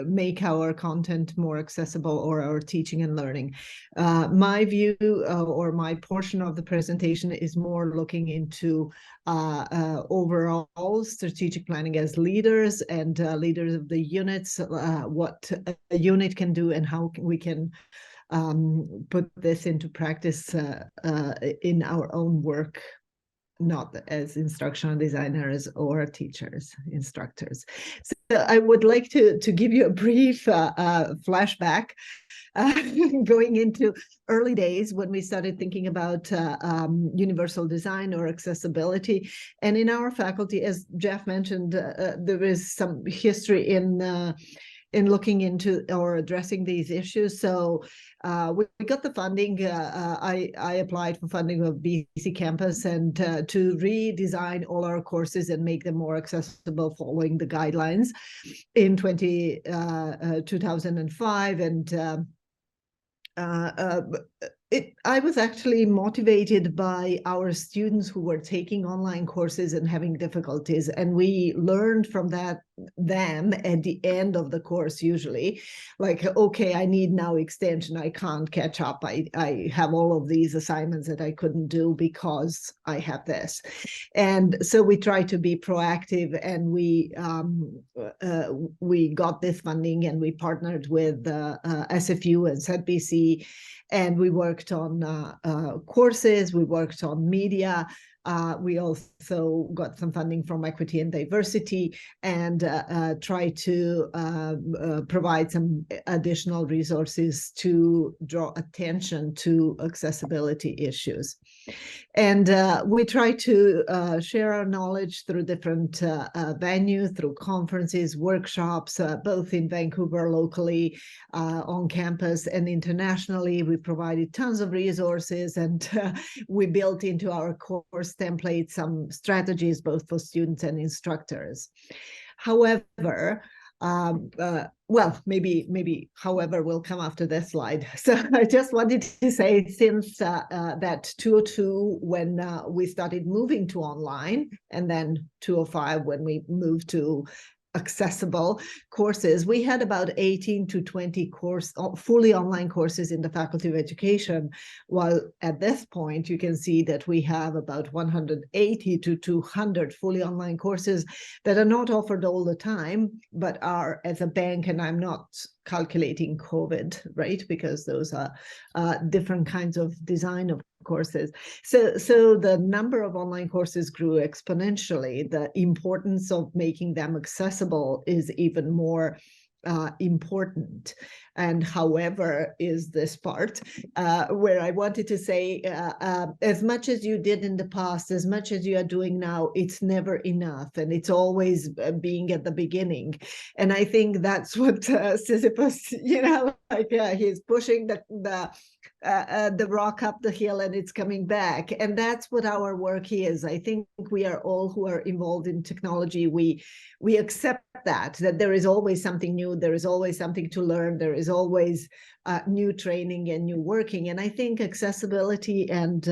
make our content more accessible, or our teaching and learning. My view or my portion of the presentation is more looking into overall strategic planning as leaders and leaders of the units, what a unit can do and how we can put this into practice in our own work, not as instructional designers or teachers, instructors. So I would like to give you a brief flashback going into early days when we started thinking about universal design or accessibility. And in our faculty, as Jeff mentioned, there is some history in looking into or addressing these issues. So we got the funding. I applied for funding of BC Campus and to redesign all our courses and make them more accessible following the guidelines in 2005. And I was actually motivated by our students who were taking online courses and having difficulties, and we learned from them at the end of the course usually, like, okay, I need now extension, I can't catch up, I have all of these assignments that I couldn't do because I have this. And so we try to be proactive, and we got this funding, and we partnered with SFU and ZBC, and we worked on courses, we worked on media. We also got some funding from Equity and Diversity, and try to provide some additional resources to draw attention to accessibility issues. And we try to share our knowledge through different venues, through conferences, workshops, both in Vancouver locally, on campus, and internationally. We provided tons of resources, and we built into our course template some strategies both for students and instructors. However, well, maybe however will come after this slide. So I just wanted to say, since that 2002, when we started moving to online, and then 2005 when we moved to accessible courses, we had about 18 to 20 fully online courses in the Faculty of Education, while at this point you can see that we have about 180 to 200 fully online courses that are not offered all the time, but are as a bank, and I'm not calculating COVID, right? Because those are different kinds of design of courses. So the number of online courses grew exponentially. The importance of making them accessible is even more important. And however is this part where I wanted to say, as much as you did in the past, as much as you are doing now, it's never enough, and it's always being at the beginning. And I think that's what Sisyphus, he's pushing the rock up the hill, and it's coming back. And that's what our work is. I think we are all who are involved in technology, we accept that there is always something new, there is always something to learn, there is always new training and new working. And I think accessibility and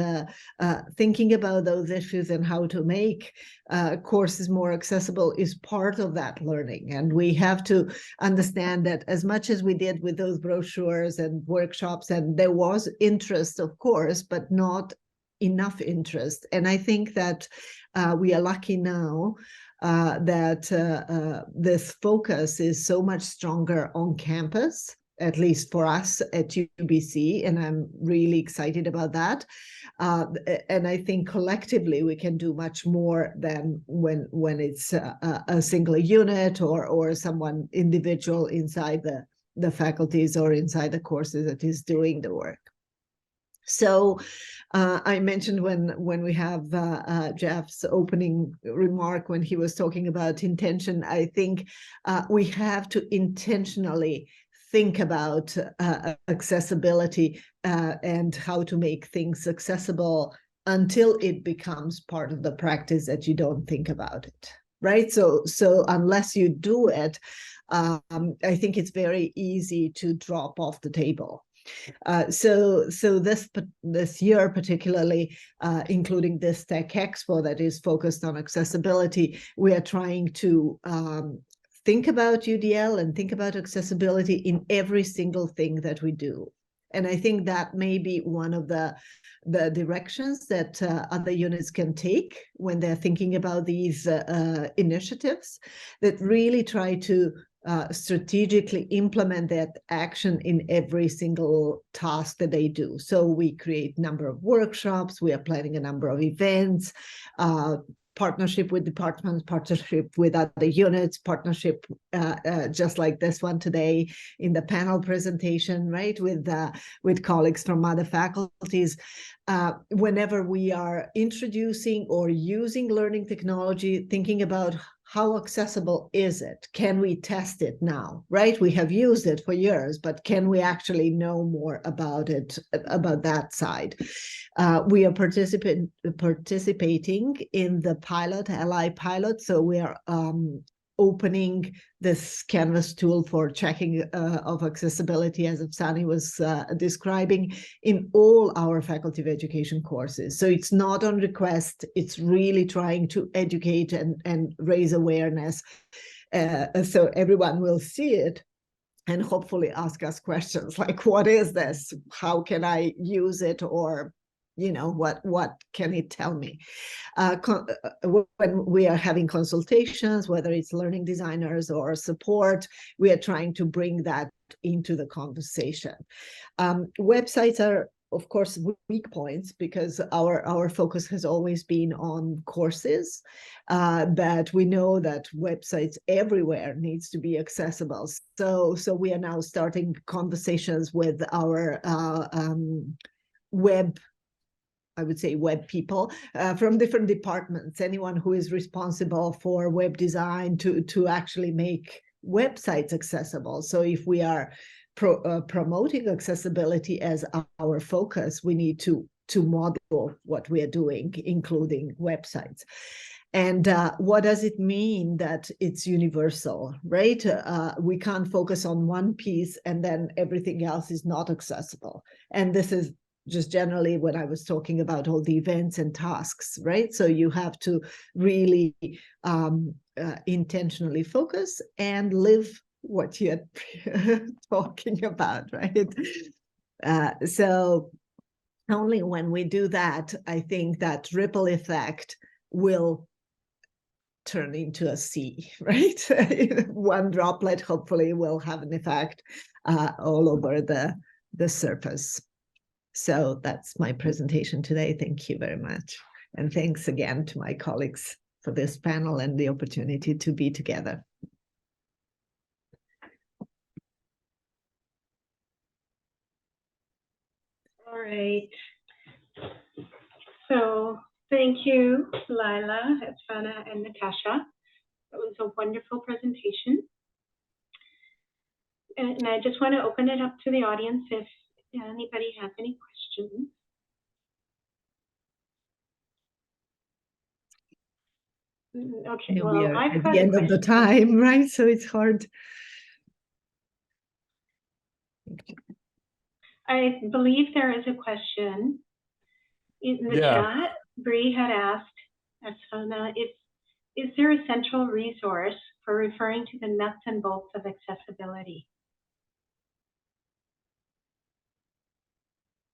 thinking about those issues and how to make courses more accessible is part of that learning. And we have to understand that as much as we did with those brochures and workshops, and there was interest, of course, but not enough interest. And I think that we are lucky now that this focus is so much stronger on campus, at least for us at UBC, and I'm really excited about that. And I think collectively we can do much more than when it's a single unit or someone individual inside the faculties or inside the courses that is doing the work. So I mentioned when we have Jeff's opening remark, when he was talking about intention, I think we have to intentionally think about accessibility and how to make things accessible until it becomes part of the practice that you don't think about it, right? So unless you do it, I think it's very easy to drop off the table. So this year particularly, including this TEC Expo that is focused on accessibility, we are trying to think about UDL and think about accessibility in every single thing that we do. And I think that may be one of the directions that other units can take when they're thinking about these initiatives, that really try to strategically implement that action in every single task that they do. So we create a number of workshops, we are planning a number of events, partnership with departments, partnership with other units, partnership just like this one today in the panel presentation, right, with colleagues from other faculties. Whenever we are introducing or using learning technology, thinking about how accessible is it? Can we test it now, right? We have used it for years, but can we actually know more about it, about that side? We are participating in the pilot, LI pilot. So we are opening this Canvas tool for checking of accessibility, as Afsani was describing, in all our Faculty of Education courses. So it's not on request, it's really trying to educate and raise awareness so everyone will see it and hopefully ask us questions like, what is this? How can I use it? Or, you know, what can it tell me? When we are having consultations, whether it's learning designers or support, we are trying to bring that into the conversation. Websites are, of course, weak points because our focus has always been on courses, but we know that websites everywhere needs to be accessible. So we are now starting conversations with our web people from different departments, anyone who is responsible for web design to actually make websites accessible. So if we are promoting accessibility as our focus, we need to model what we are doing, including websites. And what does it mean that it's universal, right? We can't focus on one piece and then everything else is not accessible. And this is just generally when I was talking about all the events and tasks, right? So you have to really intentionally focus and live what you're talking about, right? So only when we do that, I think that ripple effect will turn into a sea, right? One droplet hopefully will have an effect all over the surface. So that's my presentation today. Thank you very much. And thanks again to my colleagues for this panel and the opportunity to be together. All right. So thank you, Lila, Etsvana, and Natasha. That was a wonderful presentation. And I just want to open it up to the audience if anybody has any questions. Okay, You know, well, we are I've at got the a end of the question. time, right? So it's hard. I believe there is a question in the chat. Bree had asked Etsvana, is there a central resource for referring to the nuts and bolts of accessibility?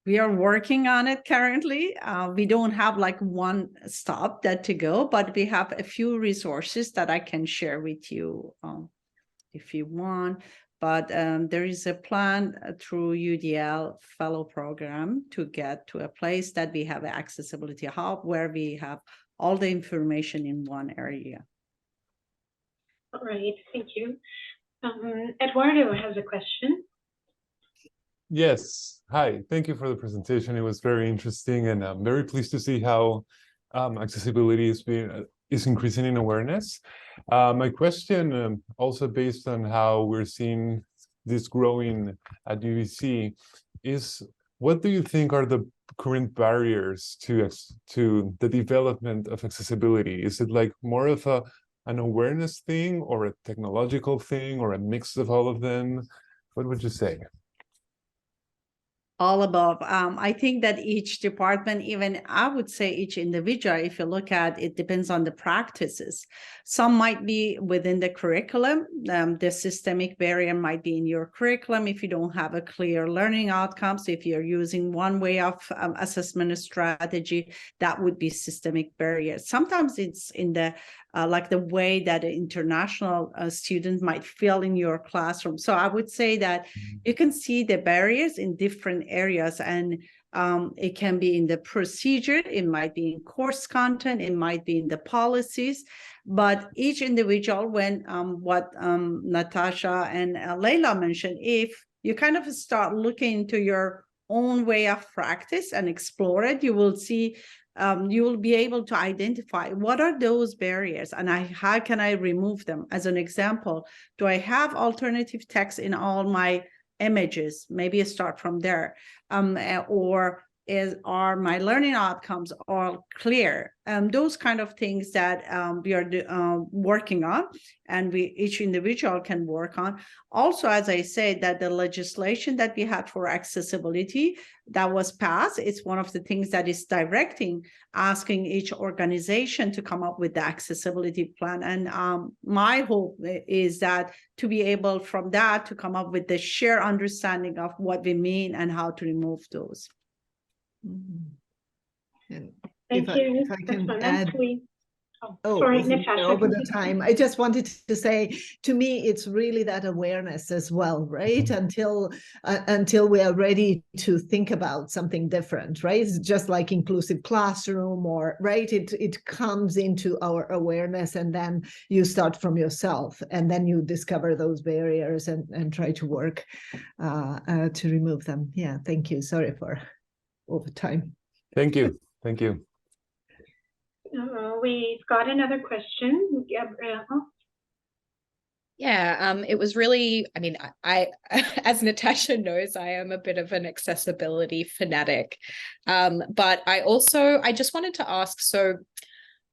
We are working on it currently. We don't have like one stop that to go, but we have a few resources that I can share with you if you want. But there is a plan through UDL fellow program to get to a place that we have an accessibility hub where we have all the information in one area. All right, thank you. Eduardo has a question. Yes. Hi. Thank you for the presentation. It was very interesting, and I'm very pleased to see how accessibility is increasing in awareness. My question, also based on how we're seeing this growing at UBC, is what do you think are the current barriers to the development of accessibility? Is it like more of an awareness thing, or a technological thing, or a mix of all of them? What would you say? All above. I think that each department, even I would say each individual, if you look at it, depends on the practices. Some might be within the curriculum. The systemic barrier might be in your curriculum if you don't have a clear learning outcomes. If you're using one way of assessment strategy, that would be systemic barriers. Sometimes it's in the like the way that an international student might feel in your classroom. So I would say that you can see the barriers in different areas, and it can be in the procedure, it might be in course content, it might be in the policies, but each individual, when what Natasha and Leila mentioned, if you kind of start looking into your own way of practice and explore it, you will see you will be able to identify what are those barriers and how can I remove them. As an example, do I have alternative text in all my images? Maybe start from there. Or are my learning outcomes all clear? Those kind of things that we are working on, and each individual can work on. Also, as I said, that the legislation that we had for accessibility that was passed, it's one of the things that is directing, asking each organization to come up with the accessibility plan. And my hope is that to be able from that to come up with the shared understanding of what we mean and how to remove those. And Thank you. if I can add, Sorry, this is Natasha. over the time. I just wanted to say, to me, it's really that awareness as well, right? Until we are ready to think about something different, right? It's just like inclusive classroom, or right? It comes into our awareness, and then you start from yourself, and then you discover those barriers and try to work to remove them. Yeah, thank you. Sorry for overtime. Thank you. Thank you. We've got another question, Gabrielle. Yeah, it was really, I mean, I as Natasha knows, I am a bit of an accessibility fanatic. But I just wanted to ask, so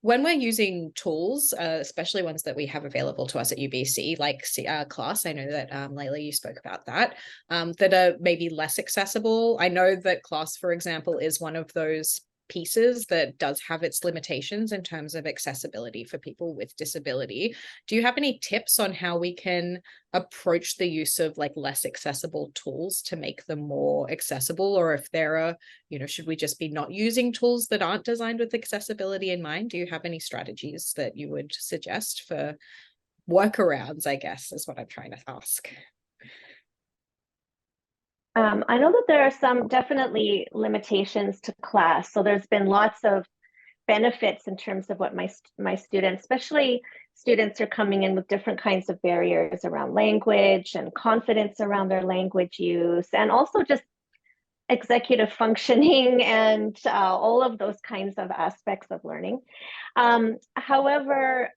when we're using tools, especially ones that we have available to us at UBC, like class, I know that Layla, you spoke about that, that are maybe less accessible. I know that class, for example, is one of those pieces that does have its limitations in terms of accessibility for people with disability. Do you have any tips on how we can approach the use of like less accessible tools to make them more accessible? Or if there are, should we just be not using tools that aren't designed with accessibility in mind? Do you have any strategies that you would suggest for workarounds, I guess, is what I'm trying to ask. I know that there are some definitely limitations to class. So there's been lots of benefits in terms of what my students, especially students are coming in with different kinds of barriers around language and confidence around their language use, and also just executive functioning and all of those kinds of aspects of learning. However,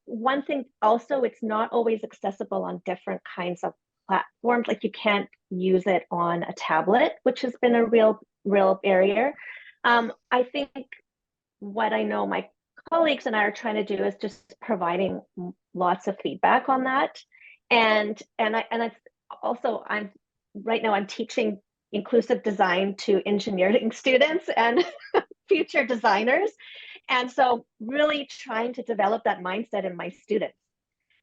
one thing also, it's not always accessible on different kinds of platforms. Like you can't use it on a tablet, which has been a real barrier. I think what I know my colleagues and I are trying to do is just providing lots of feedback on that. And it's also, I'm teaching inclusive design to engineering students and future designers. And so really trying to develop that mindset in my students.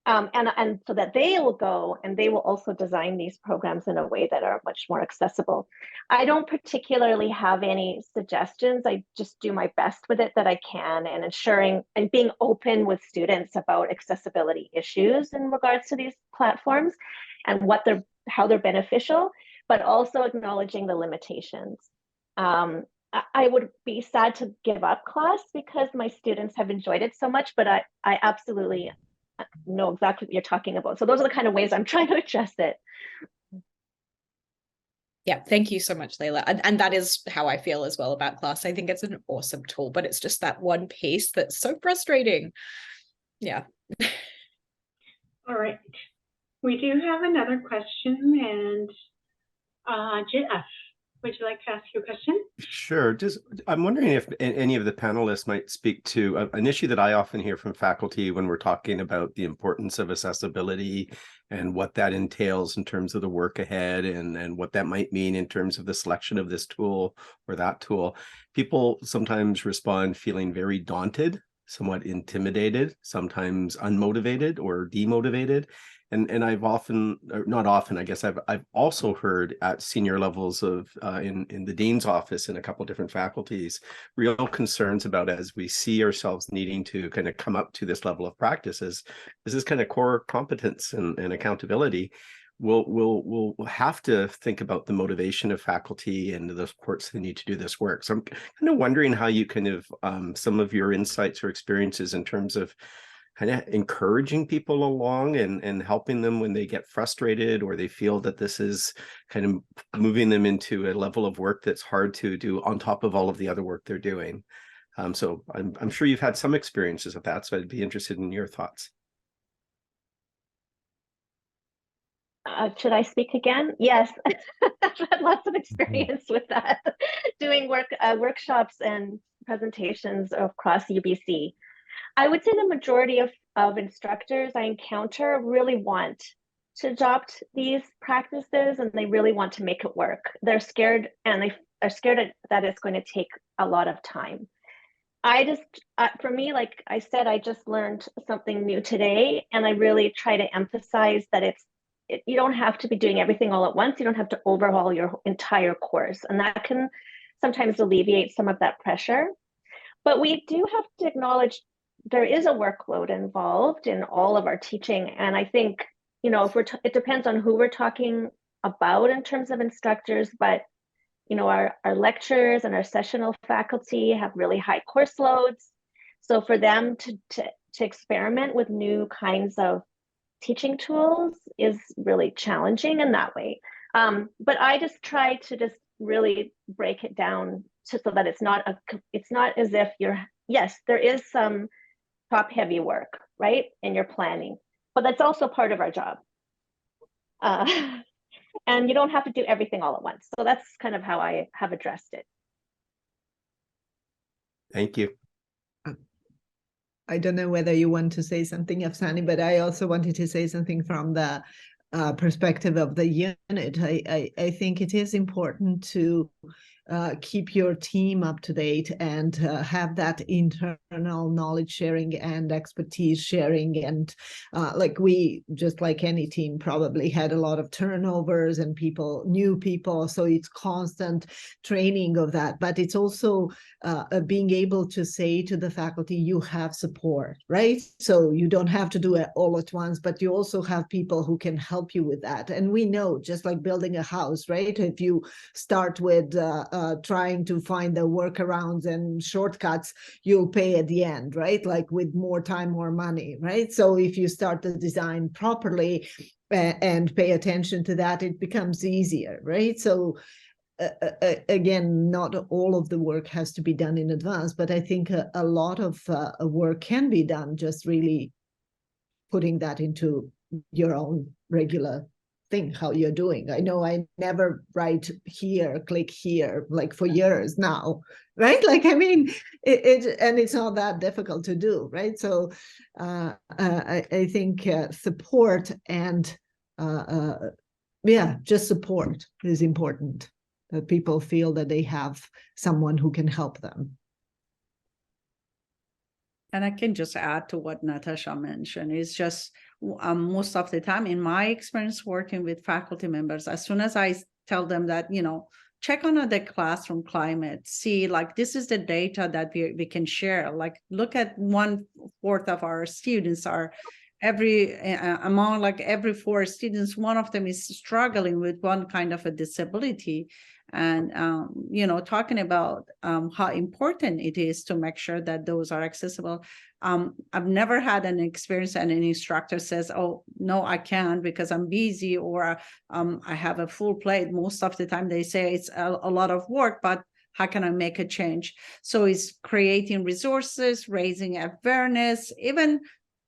And so that they will go and they will also design these programs in a way that are much more accessible. I don't particularly have any suggestions. I just do my best with it that I can, and ensuring and being open with students about accessibility issues in regards to these platforms and how they're beneficial, but also acknowledging the limitations. I would be sad to give up class because my students have enjoyed it so much, but I absolutely know exactly what you're talking about. So those are the kind of ways I'm trying to address it. Yeah, thank you so much, Layla. And that is how I feel as well about class. I think it's an awesome tool, but it's just that one piece that's so frustrating. Yeah. All right. We do have another question, and Jeff, would you like to ask your question? Sure. I'm wondering if any of the panelists might speak to an issue that I often hear from faculty when we're talking about the importance of accessibility and what that entails in terms of the work ahead, and what that might mean in terms of the selection of this tool or that tool. People sometimes respond feeling very daunted, somewhat intimidated, sometimes unmotivated or demotivated. And I've often, or not often, I guess I've also heard at senior levels of in the dean's office in a couple of different faculties, real concerns about, as we see ourselves needing to kind of come up to this level of practice, is this kind of core competence and accountability. We'll have to think about the motivation of faculty and the supports they need to do this work. So I'm kind of wondering how you kind of some of your insights or experiences in terms of kind of encouraging people along and helping them when they get frustrated or they feel that this is kind of moving them into a level of work that's hard to do on top of all of the other work they're doing. So I'm sure you've had some experiences of that, so I'd be interested in your thoughts. Should I speak again? Yes, I've had lots of experience with that, doing workshops and presentations across UBC. I would say the majority of instructors I encounter really want to adopt these practices and they really want to make it work. They're scared and they are scared that it's going to take a lot of time. For me, like I said, I just learned something new today and I really try to emphasize that you don't have to be doing everything all at once. You don't have to overhaul your entire course. And that can sometimes alleviate some of that pressure. But we do have to acknowledge there is a workload involved in all of our teaching. And I think, if it depends on who we're talking about in terms of instructors, but our lecturers and our sessional faculty have really high course loads. So for them to experiment with new kinds of teaching tools is really challenging in that way. But I just try to just really break it down so that it's not as if yes, there is some top heavy work, right, in your planning, but that's also part of our job. And you don't have to do everything all at once. So that's kind of how I have addressed it. Thank you. I don't know whether you want to say something, Afsani, but I also wanted to say something from the perspective of the unit. I think it is important to keep your team up to date and have that internal knowledge sharing and expertise sharing. And we, just like any team, probably had a lot of turnovers and new people. So it's constant training of that. But it's also being able to say to the faculty, you have support, right? So you don't have to do it all at once, but you also have people who can help you with that. And we know, just like building a house, right? If you start with trying to find the workarounds and shortcuts, you'll pay at the end, right? Like with more time, more money, right? So if you start the design properly and pay attention to that, it becomes easier, right? So again, not all of the work has to be done in advance, but I think a lot of work can be done just really putting that into your own regular thing, how you're doing. I know I never write here, click here, like for years now, right? Like, I mean, and it's not that difficult to do, right? So I think support and just support is important, that people feel that they have someone who can help them. And I can just add to what Natasha mentioned. It's just most of the time, in my experience working with faculty members, as soon as I tell them that, check on the classroom climate, see, like, this is the data that we can share. Like, look at 1/4 of our students are among every 4 students, one of them is struggling with one kind of a disability. And, talking about how important it is to make sure that those are accessible. I've never had an experience and an instructor says, oh, no, I can't because I'm busy, or I have a full plate. Most of the time they say it's a lot of work, but how can I make a change? So it's creating resources, raising awareness, even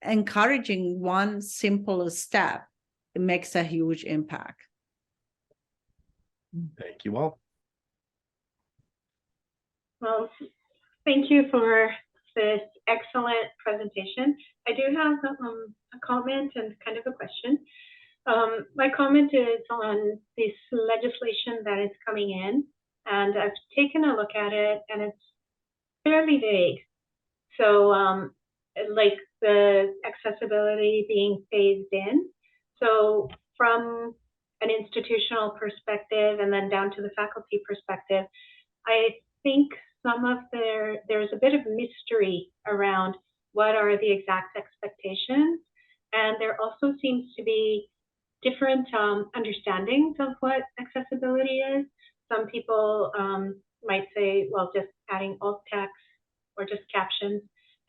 encouraging one simple step. It makes a huge impact. Thank you all. Well, thank you for this excellent presentation. I do have a comment and kind of a question. My comment is on this legislation that is coming in, and I've taken a look at it, and it's fairly vague. So, like the accessibility being phased in. So, from an institutional perspective and then down to the faculty perspective, I think there's a bit of mystery around what are the exact expectations, and there also seems to be different understandings of what accessibility is. Some people might say, well, just adding alt text or just captions,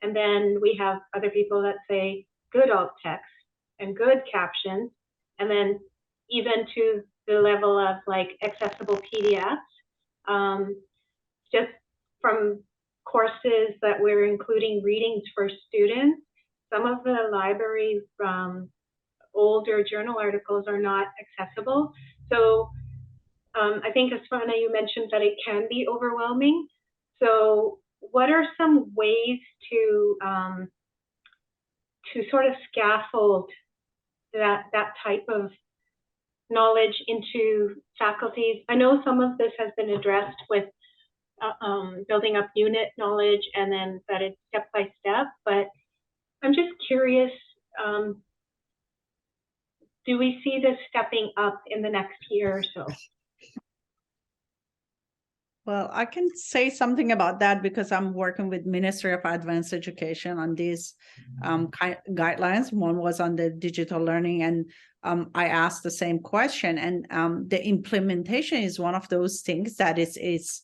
and then we have other people that say good alt text and good captions, and then even to the level of like accessible PDFs. Just from courses that we're including readings for students, some of the library older journal articles are not accessible. So I think, Asfana, you mentioned that it can be overwhelming. So what are some ways to sort of scaffold that type of knowledge into faculties? I know some of this has been addressed with building up unit knowledge, and then that it's step by step, but I'm just curious, do we see this stepping up in the next year or so? Well, I can say something about that because I'm working with Ministry of Advanced Education on these guidelines. One was on the digital learning, and I asked the same question. And the implementation is one of those things that is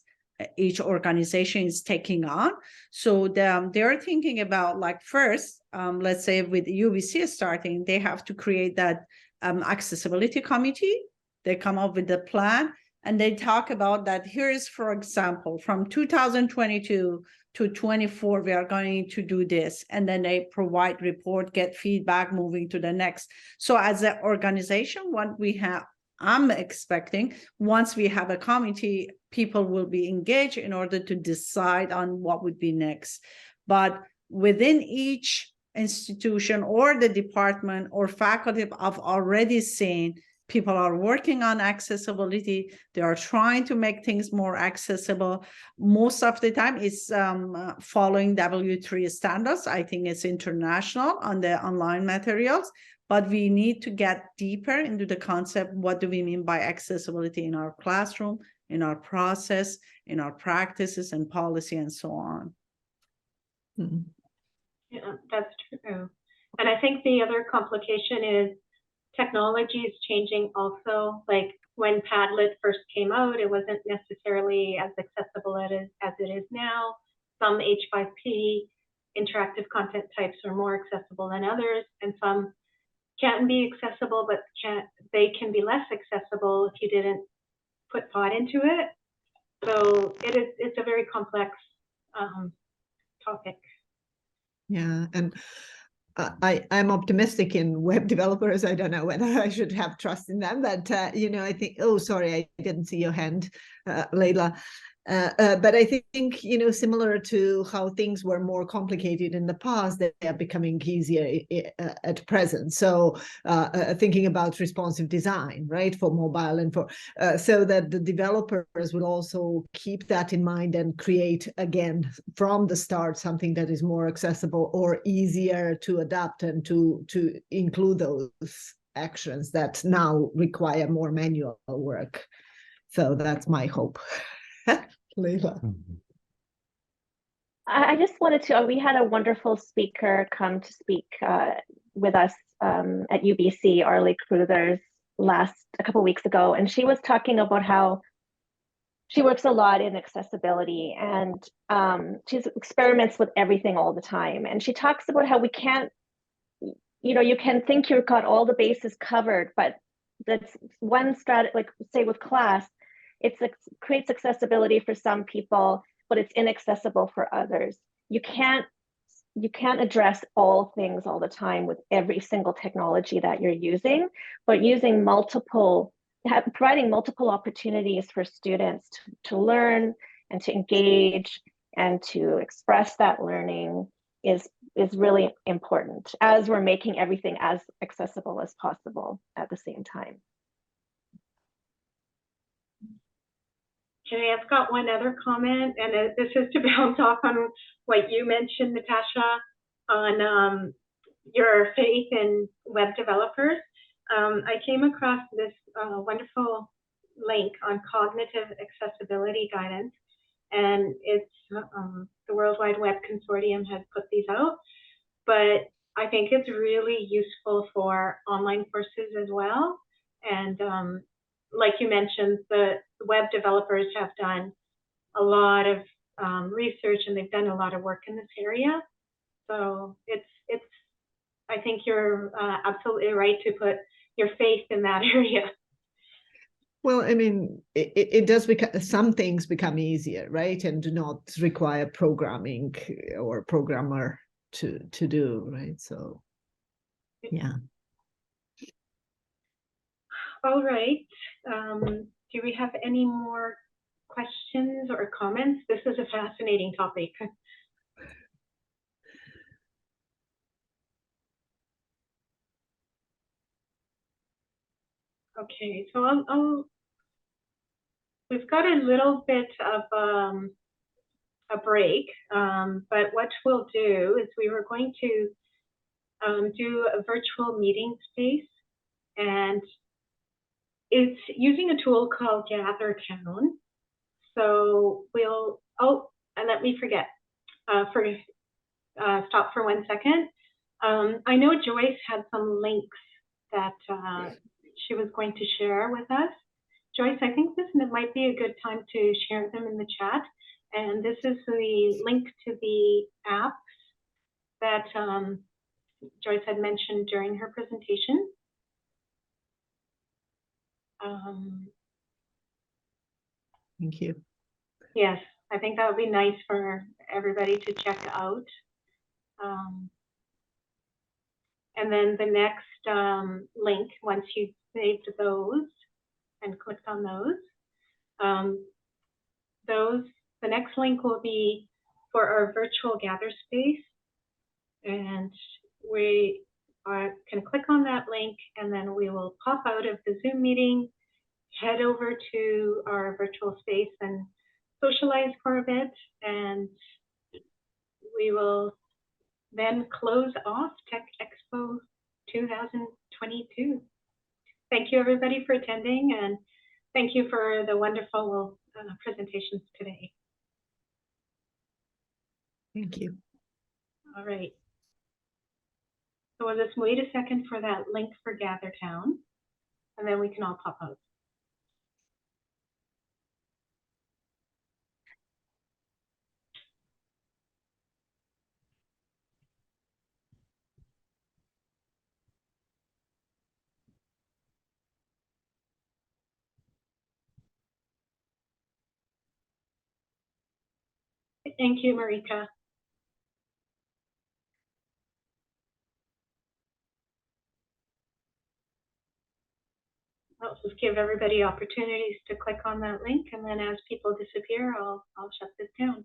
each organization is taking on. So they're thinking about, like, first, let's say with UBC starting, they have to create that accessibility committee. They come up with the plan. And they talk about that. Here's, for example, from 2022 to 24, we are going to do this. And then they provide report, get feedback, moving to the next. So as an organization, what we have, I'm expecting, once we have a committee, people will be engaged in order to decide on what would be next. But within each institution or the department or faculty, I've already seen people are working on accessibility. They are trying to make things more accessible. Most of the time it's following W3 standards. I think it's international on the online materials, but we need to get deeper into the concept. What do we mean by accessibility in our classroom, in our process, in our practices and policy and so on? Mm-hmm. Yeah, that's true. And I think the other complication is technology is changing also. Like when Padlet first came out, it wasn't necessarily as accessible as it is now. Some H5P interactive content types are more accessible than others, and some can be accessible, but they can be less accessible if you didn't put thought into it. So it's a very complex topic. Yeah, and I'm optimistic in web developers. I don't know whether I should have trust in them, but I think. Oh, sorry, I didn't see your hand, Leila. But I think similar to how things were more complicated in the past, they are becoming easier at present. So thinking about responsive design, right, for mobile and for so that the developers will also keep that in mind and create again from the start something that is more accessible or easier to adapt and to include those actions that now require more manual work. So that's my hope. Leila. I just wanted to, we had a wonderful speaker come to speak with us at UBC, Arlie Cruthers, a couple of weeks ago, and she was talking about how she works a lot in accessibility, and she experiments with everything all the time. And she talks about how we can't, you can think you've got all the bases covered, but that's one strategy, like say with class, it creates accessibility for some people, but it's inaccessible for others. You can't address all things all the time with every single technology that you're using, but using providing multiple opportunities for students to learn and to engage and to express that learning is really important as we're making everything as accessible as possible at the same time. Okay, I've got one other comment, and this is to bounce off on what you mentioned, Natasha, on your faith in web developers. I came across this wonderful link on cognitive accessibility guidance, and it's the World Wide Web Consortium has put these out, but I think it's really useful for online courses as well. And like you mentioned, the web developers have done a lot of research, and they've done a lot of work in this area. So I think you're absolutely right to put your faith in that area. Well, I mean, it does become, some things become easier, right? And do not require programming or programmer to do, right? So, yeah. All right. Do we have any more questions or comments? This is a fascinating topic. Okay, so we've got a little bit of a break, but what we'll do is we were going to do a virtual meeting space, and it's using a tool called Gather Town. So we'll, and let me forget, stop for 1 second. I know Joyce had some links that she was going to share with us. Joyce, I think this might be a good time to share them in the chat. And this is the link to the apps that Joyce had mentioned during her presentation. Thank you. Yes, I think that would be nice for everybody to check out. And then the next link, once you've saved those and clicked on those, the next link will be for our virtual gather space. And we can click on that link, and then we will pop out of the Zoom meeting, head over to our virtual space and socialize for a bit, and we will then close off TEC Expo 2022. Thank you everybody for attending, and thank you for the wonderful presentations today. Thank you. All right. So we'll just wait a second for that link for Gather Town, and then we can all pop out. Thank you, Marika. I'll just give everybody opportunities to click on that link, and then as people disappear, I'll shut this down.